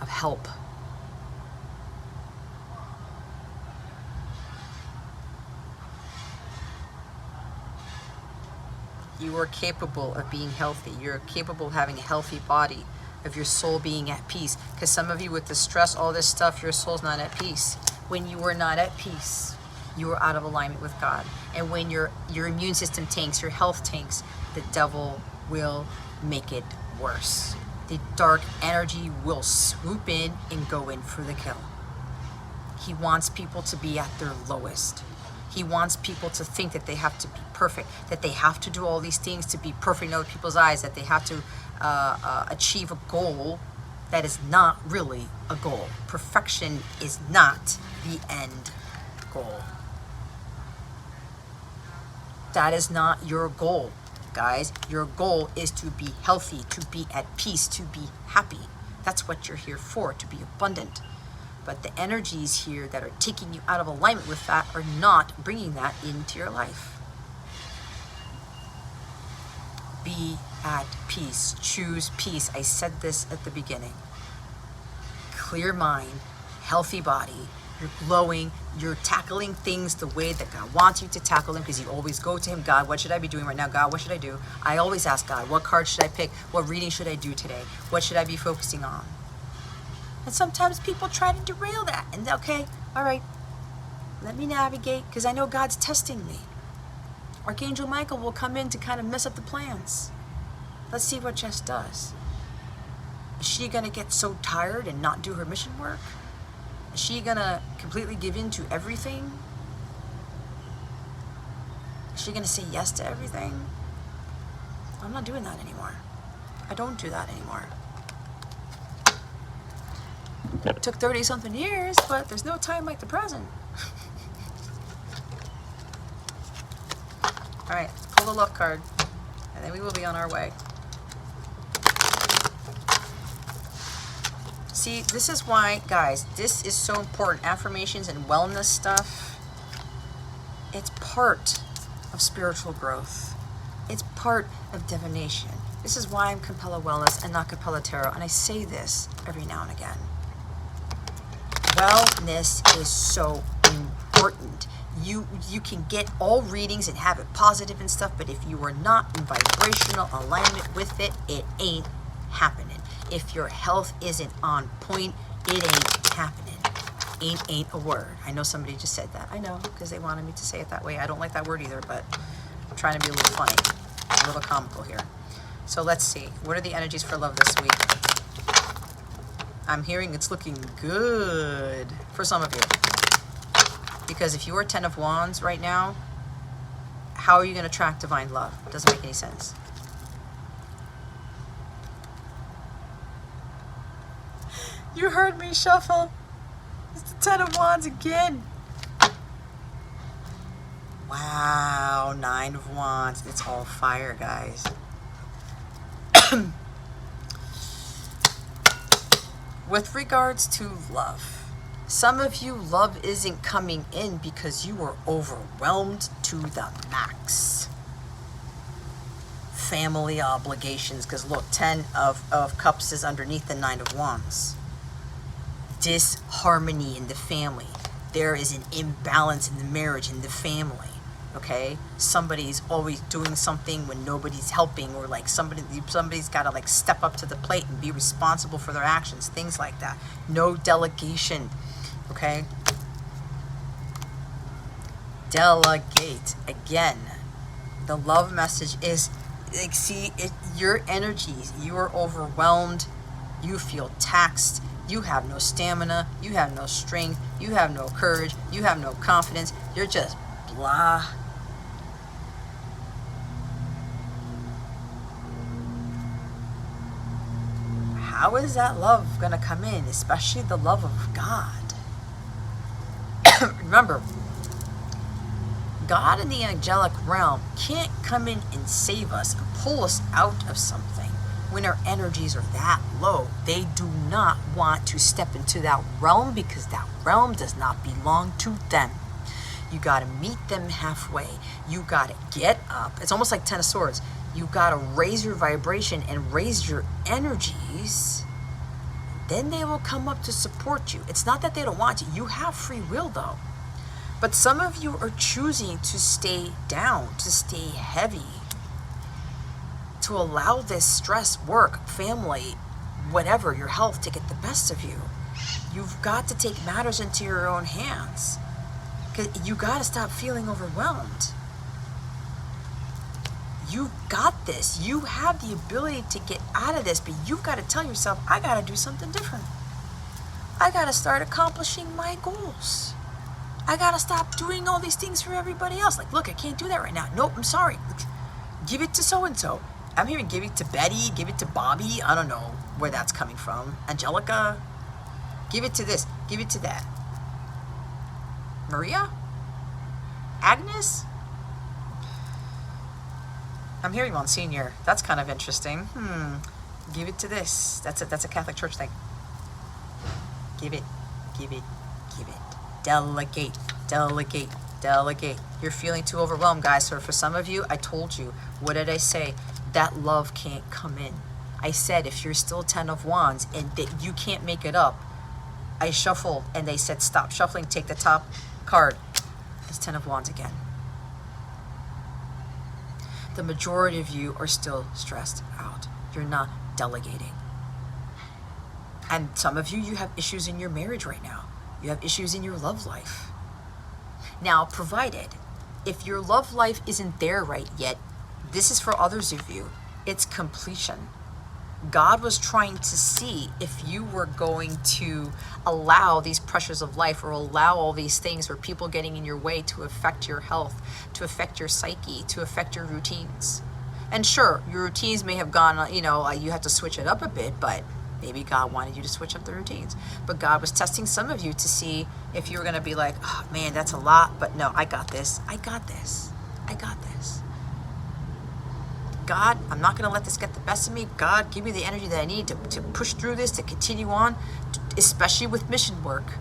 of help. You are capable of being healthy. You're capable of having a healthy body, of your soul being at peace. Because some of you with the stress, all this stuff, your soul's not at peace. When you are not at peace, you are out of alignment with God. And when your immune system tanks, your health tanks, the devil will make it worse. The dark energy will swoop in and go in for the kill. He wants people to be at their lowest. He wants people to think that they have to be perfect, that they have to do all these things to be perfect in other people's eyes, that they have to achieve a goal that is not really a goal. Perfection is not the end goal. That is not your goal, guys. Your goal is to be healthy, to be at peace, to be happy. That's what you're here for, to be abundant. But the energies here that are taking you out of alignment with that are not bringing that into your life. Be at peace. Choose peace. I said this at the beginning. Clear mind, healthy body, You're glowing. You're tackling things the way that God wants you to tackle them, because you always go to him. God, what should I be doing right now? God, what should I do? I always ask God, what card should I pick? What reading should I do today? What should I be focusing on? And sometimes people try to derail that. And okay, all right, let me navigate, because I know God's testing me. Archangel Michael will come in to kind of mess up the plans. Let's see what Jess does. Is she going to get so tired and not do her mission work? Is she going to completely give in to everything? Is she going to say yes to everything? I'm not doing that anymore. I don't do that anymore. It took 30-something years, but there's no time like the present. All right, let's pull the love card, and then we will be on our way. See, this is why, guys, this is so important. Affirmations and wellness stuff, it's part of spiritual growth. It's part of divination. This is why I'm Capella Wellness and not Capella Tarot, and I say this every now and again. Wellness is so important. You can get all readings and have it positive and stuff, but if you are not in vibrational alignment with it, it ain't happening. If your health isn't on point, it ain't happening. Ain't a word. I know somebody just said that. I know, because they wanted me to say it that way. I don't like that word either, but I'm trying to be a little funny, a little comical here. So let's see. What are the energies for love this week? I'm hearing it's looking good for some of you. Because if you are 10 of Wands right now, how are you going to attract divine love? It doesn't make any sense. You heard me shuffle. It's the 10 of Wands again. Wow, 9 of Wands. It's all fire, guys. With regards to love, some of you, love isn't coming in because you are overwhelmed to the max. Family obligations, because look, 10 of Cups is underneath the 9 of Wands. Disharmony in the family. There is an imbalance in the marriage, in the family. Okay, somebody's always doing something when nobody's helping, or like somebody's got to like step up to the plate and be responsible for their actions, things like that. No delegation. Okay, delegate. Again, the love message is like, see it, your energies, you are overwhelmed, you feel taxed, you have no stamina, you have no strength, you have no courage, you have no confidence, you're just blah. How is that love going to come in, especially the love of God? Remember, God in the angelic realm can't come in and save us and pull us out of something when our energies are that low. They do not want to step into that realm because that realm does not belong to them. You got to meet them halfway. You got to get up. It's almost like 10 of Swords. You got to raise your vibration and raise your energies. Then they will come up to support you. It's not that they don't want you. You have free will though. But some of you are choosing to stay down, to stay heavy, to allow this stress, work, family, whatever, your health to get the best of you. You've got to take matters into your own hands. You got to stop feeling overwhelmed. You got this. You have the ability to get out of this, but you've got to tell yourself, I got to do something different. I got to start accomplishing my goals. I got to stop doing all these things for everybody else. Like, look, I can't do that right now. Nope, I'm sorry. Give it to so-and-so. I'm hearing give it to Betty, give it to Bobby. I don't know where that's coming from. Angelica. Give it to this. Give it to that. Maria? Agnes? I'm hearing Monsignor. That's kind of interesting. Give it to this. That's a Catholic Church thing. Give it, give it, give it. Delegate, delegate, delegate. You're feeling too overwhelmed, guys. So for some of you, I told you. What did I say? That love can't come in. I said if you're still 10 of Wands and that you can't make it up, I shuffled and they said, stop shuffling, take the top card. It's 10 of Wands again. The majority of you are still stressed out. You're not delegating. And some of you have issues in your marriage right now. You have issues in your love life. Now, provided, if your love life isn't there right yet, this is for others of you. It's completion. God was trying to see if you were going to allow these pressures of life or allow all these things or people getting in your way to affect your health, to affect your psyche, to affect your routines. And sure, your routines may have gone, you know, you have to switch it up a bit, but maybe God wanted you to switch up the routines. But God was testing some of you to see if you were going to be like, oh man, that's a lot, but no, I got this. I got this. I got this. God, I'm not going to let this get the best of me. God, give me the energy that I need to push through this, to continue on, especially with mission work,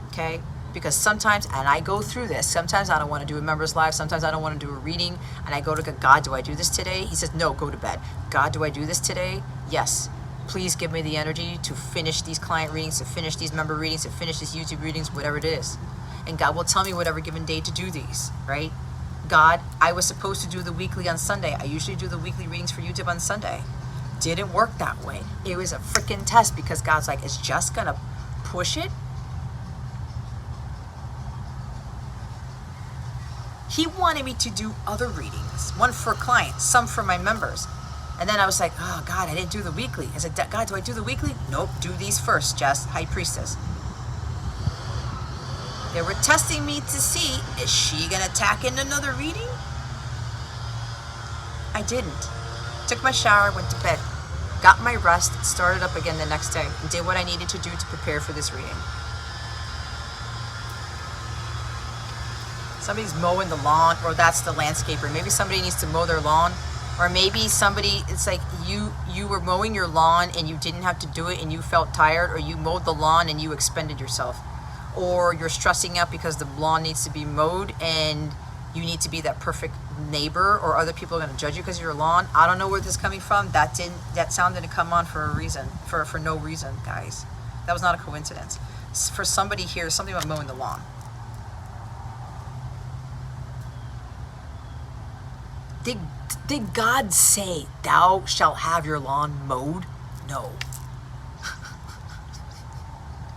okay? Because sometimes, and I go through this, sometimes I don't want to do a member's live, sometimes I don't want to do a reading, and I go to God, do I do this today? He says, no, go to bed. God, do I do this today? Yes. Please give me the energy to finish these client readings, to finish these member readings, to finish these YouTube readings, whatever it is. And God will tell me whatever given day to do these, right? God, I was supposed to do the weekly on Sunday. I usually do the weekly readings for YouTube on Sunday. Didn't work that way. It was a freaking test because God's like, it's just gonna push it. He wanted me to do other readings, one for clients, some for my members. And then I was like, oh God, I didn't do the weekly. I said, God, do I do the weekly? Nope, do these first, Jess, High Priestess. They were testing me to see, is she gonna tack in another reading? I didn't. Took my shower, went to bed, got my rest, started up again the next day, and did what I needed to do to prepare for this reading. Somebody's mowing the lawn, or that's the landscaper. Maybe somebody needs to mow their lawn, or maybe somebody, it's like you were mowing your lawn and you didn't have to do it and you felt tired, or you mowed the lawn and you expended yourself. Or you're stressing out because the lawn needs to be mowed and you need to be that perfect neighbor, or other people are going to judge you because of your lawn. I don't know where this is coming from. That sound didn't come on for a reason, for no reason, guys. That was not a coincidence. For somebody here, something about mowing the lawn. Did God say, thou shalt have your lawn mowed? No.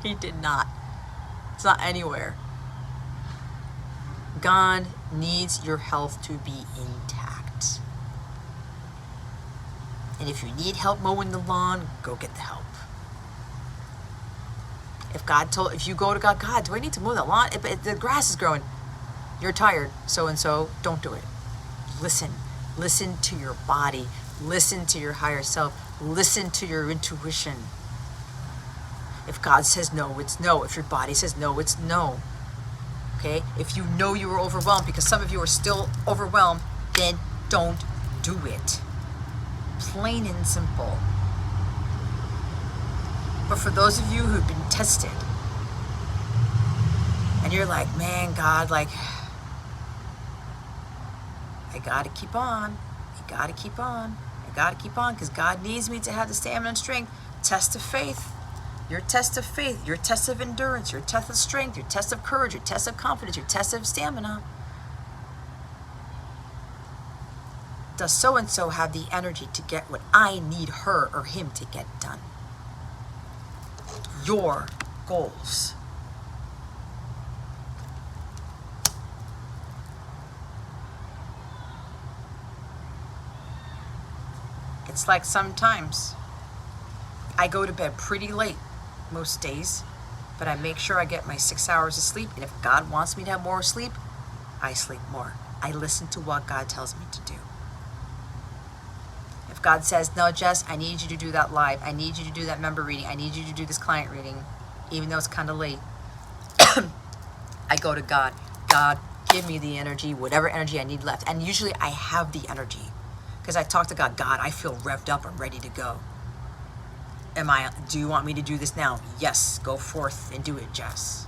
He did not. It's not anywhere. God needs your health to be intact. And if you need help mowing the lawn, go get the help. If you go to God, God, do I need to mow the lawn? The grass is growing. You're tired, so-and-so, don't do it. Listen to your body. Listen to your higher self. Listen to your intuition. If God says no, it's no. If your body says no, it's no. Okay? If you know you were overwhelmed, because some of you are still overwhelmed, then don't do it. Plain and simple. But for those of you who've been tested, and you're like, man, God, like, I gotta keep on. I gotta keep on. I gotta keep on, because God needs me to have the stamina and strength. Test of faith. Your test of faith, your test of endurance, your test of strength, your test of courage, your test of confidence, your test of stamina. Does so-and-so have the energy to get what I need her or him to get done? Your goals. It's like sometimes I go to bed pretty late most days, but I make sure I get my 6 hours of sleep. And if God wants me to have more sleep, I sleep more. I listen to what God tells me to do. If God says, no, Jess, I need you to do that live. I need you to do that member reading. I need you to do this client reading, even though it's kind of late. I go to God. God, give me the energy, whatever energy I need left. And usually I have the energy because I talk to God. God, I feel revved up. I'm ready to go. Do you want me to do this now? Yes, go forth and do it, Jess.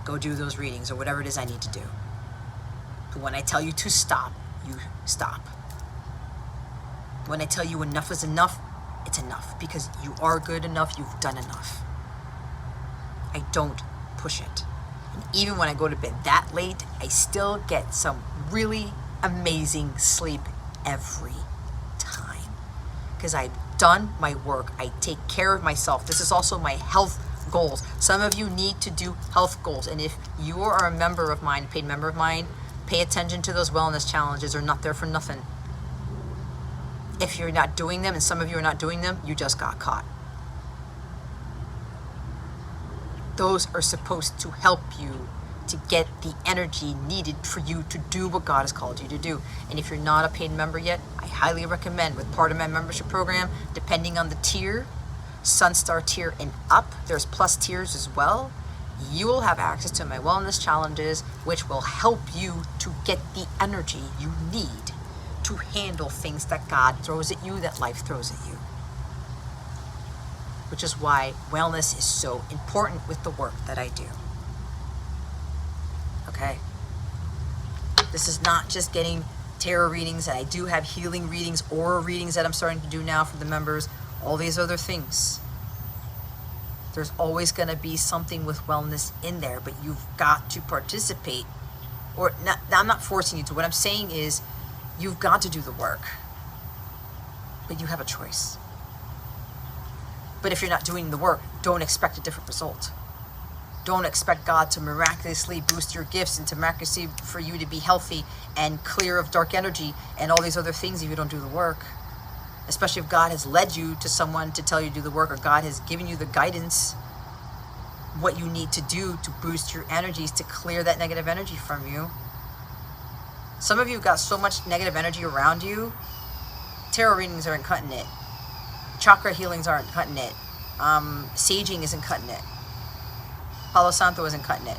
Go do those readings or whatever it is I need to do. But when I tell you to stop, you stop. When I tell you enough is enough, it's enough, because you are good enough, you've done enough. I don't push it. And even when I go to bed that late, I still get some really amazing sleep every time. Because I've done my work. I take care of myself. This is also my health goals. Some of you need to do health goals. And if you are a member of mine, paid member of mine, pay attention to those wellness challenges. They're not there for nothing. If you're not doing them, and some of you are not doing them, you just got caught. Those are supposed to help you to get the energy needed for you to do what God has called you to do. And if you're not a paid member yet, I highly recommend, with part of my membership program, depending on the tier, Sunstar tier and up, there's plus tiers as well, you will have access to my wellness challenges, which will help you to get the energy you need to handle things that God throws at you, that life throws at you. Which is why wellness is so important with the work that I do. Okay? This is not just getting tarot readings, and I do have healing readings, aura readings that I'm starting to do now for the members, all these other things. There's always going to be something with wellness in there, but you've got to participate. Or not, I'm not forcing you to. What I'm saying is you've got to do the work, but you have a choice. But if you're not doing the work, don't expect a different result. Don't expect God to miraculously boost your gifts and to miraculously for you to be healthy and clear of dark energy and all these other things if you don't do the work. Especially if God has led you to someone to tell you to do the work, or God has given you the guidance, what you need to do to boost your energies, to clear that negative energy from you. Some of you got so much negative energy around you, tarot readings aren't cutting it. Chakra healings aren't cutting it. Saging isn't cutting it. Palo Santo isn't cutting it.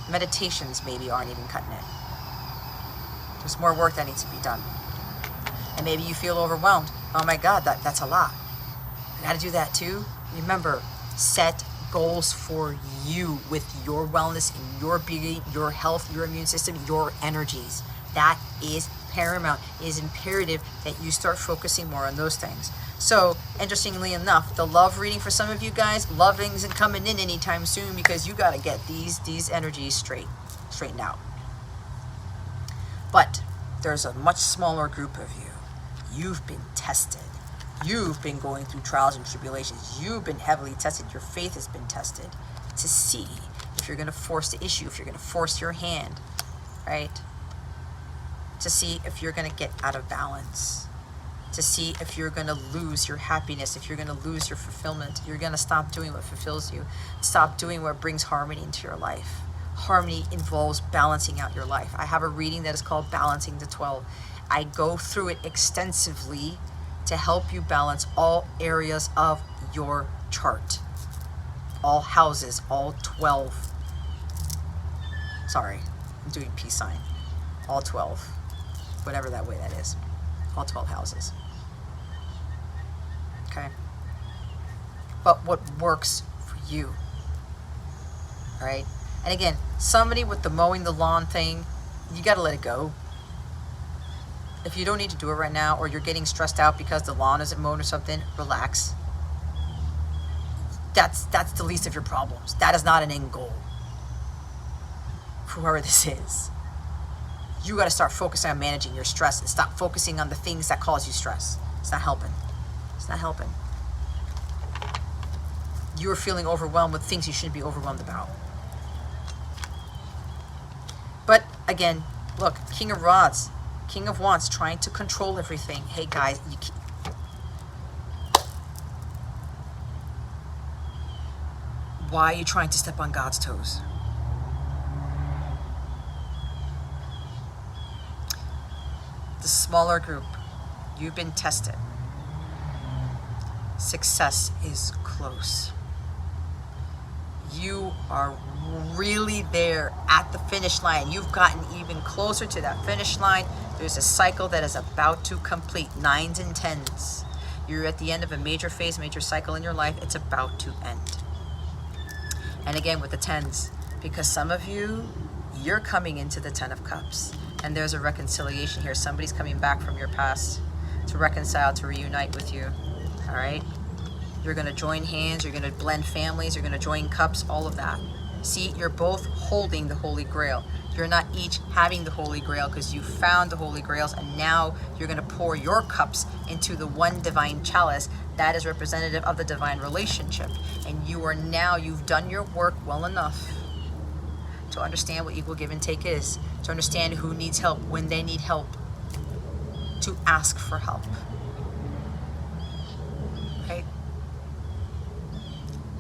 Meditations maybe aren't even cutting it. There's more work that needs to be done. And maybe you feel overwhelmed. Oh my God, that's a lot. I gotta do that too. Remember, set goals for you with your wellness and your beauty, your health, your immune system, your energies. That is paramount. It is imperative that you start focusing more on those things. So, interestingly enough, the love reading for some of you guys, loving isn't coming in anytime soon because you got to get these energies straightened out. But there's a much smaller group of you. You've been tested. You've been going through trials and tribulations. You've been heavily tested. Your faith has been tested to see if you're going to force the issue, if you're going to force your hand, right? To see if you're going to get out of balance. To see if you're going to lose your happiness, if you're going to lose your fulfillment. You're going to stop doing what fulfills you. Stop doing what brings harmony into your life. Harmony involves balancing out your life. I have a reading that is called Balancing the 12. I go through it extensively to help you balance all areas of your chart. All houses, all 12. Sorry, I'm doing peace sign. All 12. Whatever that way that is. All 12 houses. Okay? But what works for you. Alright? And again, somebody with the mowing the lawn thing, you gotta let it go. If you don't need to do it right now, or you're getting stressed out because the lawn isn't mowed or something, relax. That's the least of your problems. That is not an end goal. For whoever this is. You got to start focusing on managing your stress and stop focusing on the things that cause you stress. It's not helping. It's not helping. You're feeling overwhelmed with things you shouldn't be overwhelmed about. But again, look, King of Rods, King of Wands, trying to control everything. Hey guys, why are you trying to step on God's toes? The smaller group, you've been tested. Success is close. You are really there at the finish line. You've gotten even closer to that finish line. There's a cycle that is about to complete. 9s and 10s. You're at the end of a major phase, major cycle in your life. It's about to end. And again with the 10s, because some of you, you're coming into the 10 of Cups. And there's a reconciliation here. Somebody's coming back from your past to reconcile, to reunite with you. All right? You're going to join hands. You're going to blend families. You're going to join cups, all of that. See, you're both holding the Holy Grail. You're not each having the Holy Grail because you found the Holy Grails, and now you're going to pour your cups into the one divine chalice that is representative of the divine relationship. And you are now, you've done your work well enough to understand what equal give and take is, to understand who needs help when they need help, to ask for help. Okay?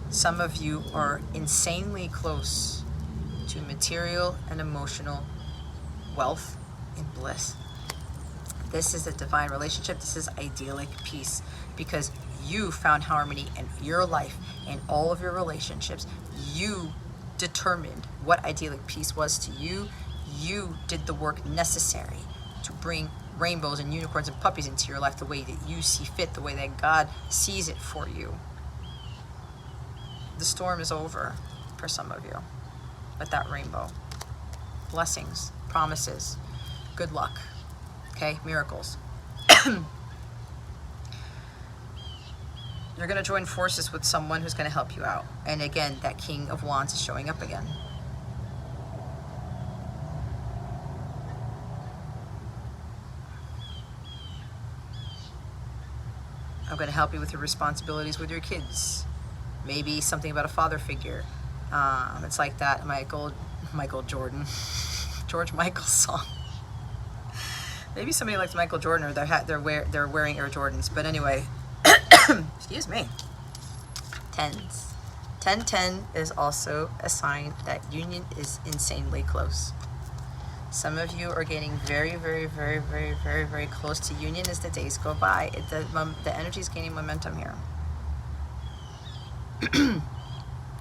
Some of you are insanely close to material and emotional wealth and bliss. This is a divine relationship. This is idyllic peace because you found harmony in your life and all of your relationships. You determined what idyllic peace was to you. You did the work necessary to bring rainbows and unicorns and puppies into your life the way that you see fit, the way that God sees it for you. The storm is over for some of you with that rainbow. Blessings, promises, good luck, okay, miracles. You're going to join forces with someone who's going to help you out. And again, that King of Wands is showing up again. I'm going to help you with your responsibilities with your kids. Maybe something about a father figure. It's like that Michael Jordan, George Michael song. Maybe somebody likes Michael Jordan, or they're wearing Air Jordans. But anyway, excuse me. Tens. 1010 is also a sign that union is insanely close. Some of you are getting very, very, very, very, very, very close to union as the days go by. The energy is gaining momentum here.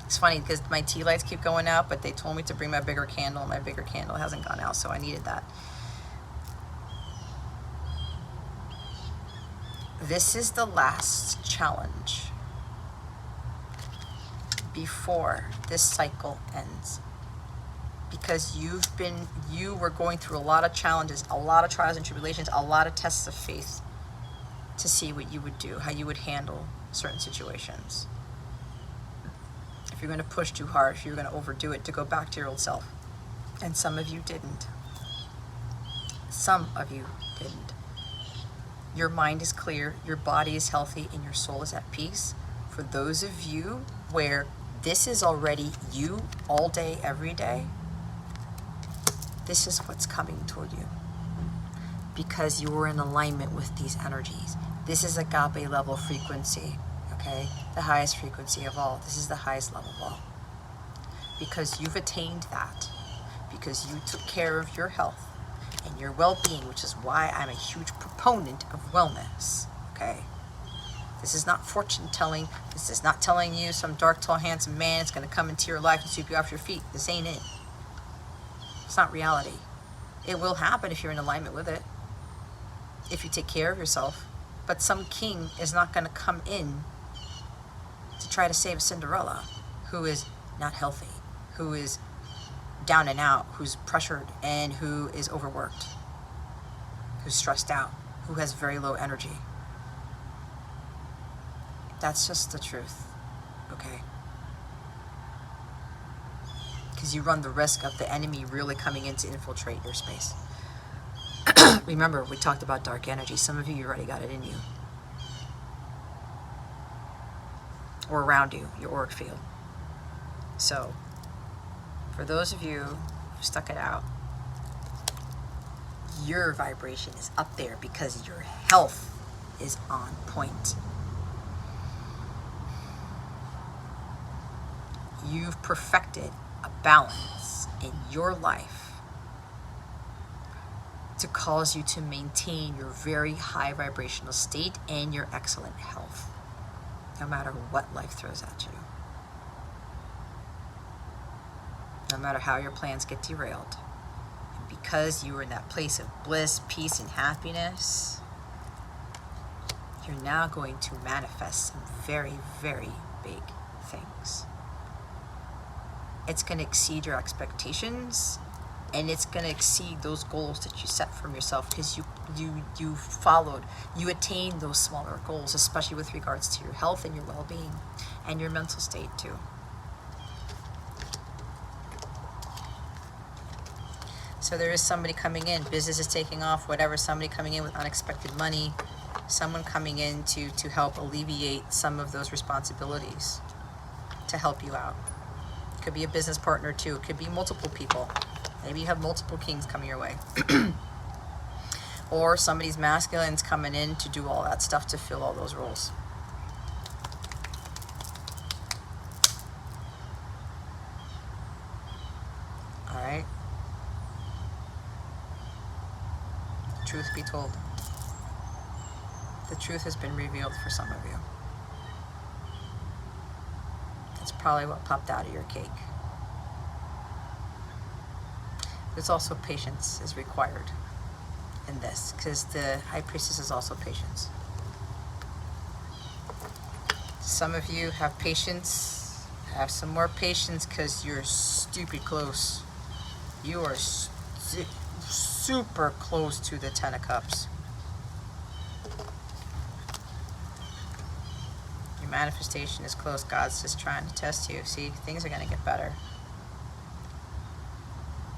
It's funny because my tea lights keep going out, but they told me to bring my bigger candle, and my bigger candle hasn't gone out, so I needed that. This is the last challenge before this cycle ends. Because you were going through a lot of challenges, a lot of trials and tribulations, a lot of tests of faith to see what you would do, how you would handle certain situations. If you're going to push too hard, if you're going to overdo it, to go back to your old self. And some of you didn't. Some of you didn't. Your mind is clear, your body is healthy, and your soul is at peace. For those of you where this is already you all day, every day, this is what's coming toward you. Because you were in alignment with these energies. This is agape level frequency, okay? The highest frequency of all. This is the highest level of all. Because you've attained that. Because you took care of your health and your well-being, which is why I'm a huge proponent of wellness, okay? This is not fortune telling. This is not telling you some dark, tall, handsome man is going to come into your life and sweep you off your feet. This ain't it. It's not reality. It will happen if you're in alignment with it, if you take care of yourself. But some king is not going to come in to try to save Cinderella, who is not healthy, who is down and out, who's pressured, and who is overworked, who's stressed out, who has very low energy. That's just the truth, okay? Because you run the risk of the enemy really coming in to infiltrate your space. Remember, we talked about dark energy. Some of you already got it in you. Or around you, your auric field. So, for those of you who stuck it out, your vibration is up there because your health is on point. You've perfected a balance in your life to cause you to maintain your very high vibrational state and your excellent health, no matter what life throws at you. No matter how your plans get derailed. And because you are in that place of bliss, peace, and happiness, you're now going to manifest some very, very big things. It's going to exceed your expectations, and it's going to exceed those goals that you set for yourself because you you followed, you attained those smaller goals, especially with regards to your health and your well-being and your mental state too. So there is somebody coming in, business is taking off, whatever, somebody coming in with unexpected money, someone coming in to help alleviate some of those responsibilities, to help you out. It could be a business partner too, it could be multiple people. Maybe you have multiple kings coming your way. Or somebody's masculine's coming in to do all that stuff, to fill all those roles. All right. Truth be told, the truth has been revealed for some of you. That's probably what popped out of your cake. There's also patience is required in this, because the High Priestess is also patience. Some of you have patience, have some more patience, because you're stupid close. You are super close to the Ten of Cups. Your manifestation is close. God's just trying to test you. See, things are going to get better.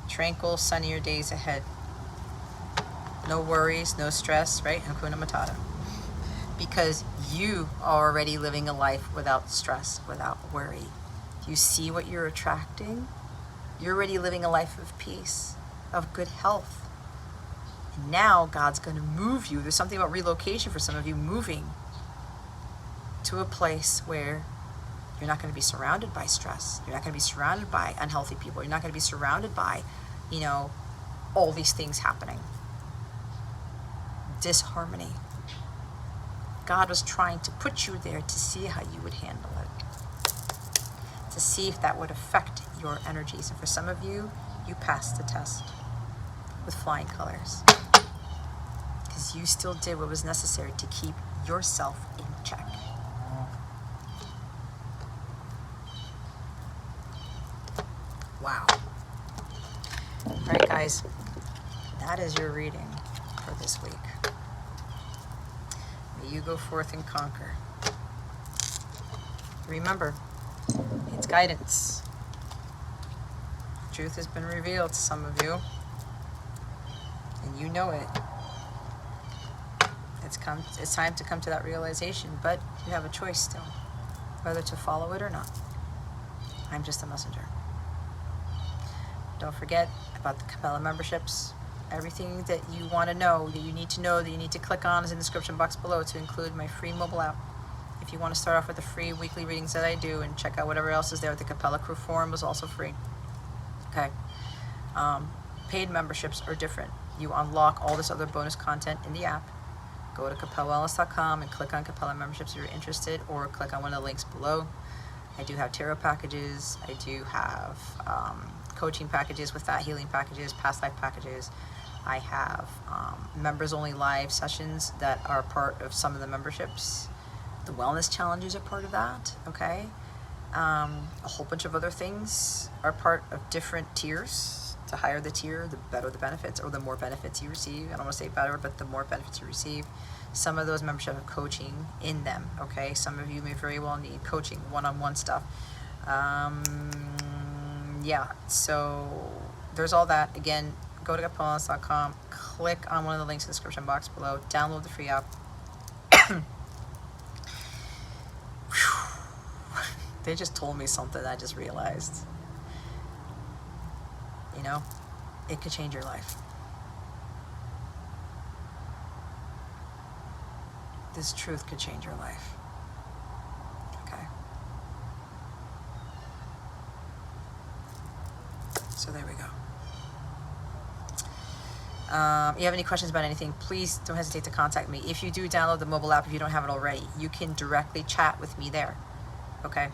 Tranquil, sunnier days ahead. No worries, no stress, right? Hakuna Matata. Because you are already living a life without stress, without worry. Do you see what you're attracting? You're already living a life of peace, of good health. And now God's going to move you. There's something about relocation for some of you, moving to a place where you're not going to be surrounded by stress. You're not going to be surrounded by unhealthy people. You're not going to be surrounded by, you know, all these things happening. Disharmony. God was trying to put you there to see how you would handle it, to see if that would affect your energies. And for some of you, you passed the test with flying colors, because you still did what was necessary to keep yourself in check. Wow. All right, guys, that is your reading for this week. May you go forth and conquer. Remember, it's guidance. Truth has been revealed to some of you, and you know it. It's time to come to that realization, but you have a choice still, whether to follow it or not. I'm just a messenger. Don't forget about the Capella memberships. Everything that you want to know, that you need to click on is in the description box below, to include my free mobile app. If you want to start off with the free weekly readings that I do and check out whatever else is there, the Capella Crew Forum is also free. Okay. Paid memberships are different. You unlock all this other bonus content in the app. Go to capellawellness.com and click on Capella memberships if you're interested, or click on one of the links below. I do have tarot packages. I do have coaching packages with that, healing packages, past life packages. I have members only live sessions that are part of some of the memberships. The wellness challenges are part of that, okay? A whole bunch of other things are part of different tiers. The higher the tier, the better the benefits, or the more benefits you receive. I don't want to say better, but the more benefits you receive. Some of those memberships have coaching in them, okay? Some of you may very well need coaching, one-on-one stuff. Yeah, so there's all that. Again, go to capellawellness.com, click on one of the links in the description box below, download the free app. They just told me something I just realized. You know, it could change your life. This truth could change your life. Okay. So there we go. You have any questions about anything, please don't hesitate to contact me. If you do download the mobile app, if you don't have it already, you can directly chat with me there. Okay?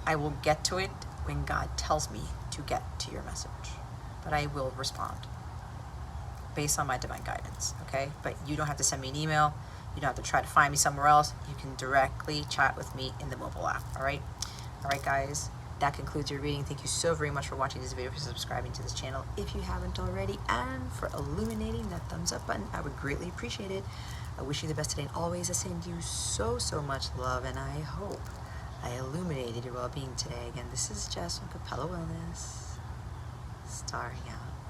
I will get to it when God tells me to get to your message. But I will respond based on my divine guidance, okay? But you don't have to send me an email. You don't have to try to find me somewhere else. You can directly chat with me in the mobile app, all right? All right, guys. that concludes your reading. Thank you so very much for watching this video, for subscribing to this channel if you haven't already, and for illuminating that thumbs up button. I would greatly appreciate it. I wish you the best today and always. I send you so much love, and I hope I illuminated your well-being today. Again, this is Jess from Capella Wellness, starring out.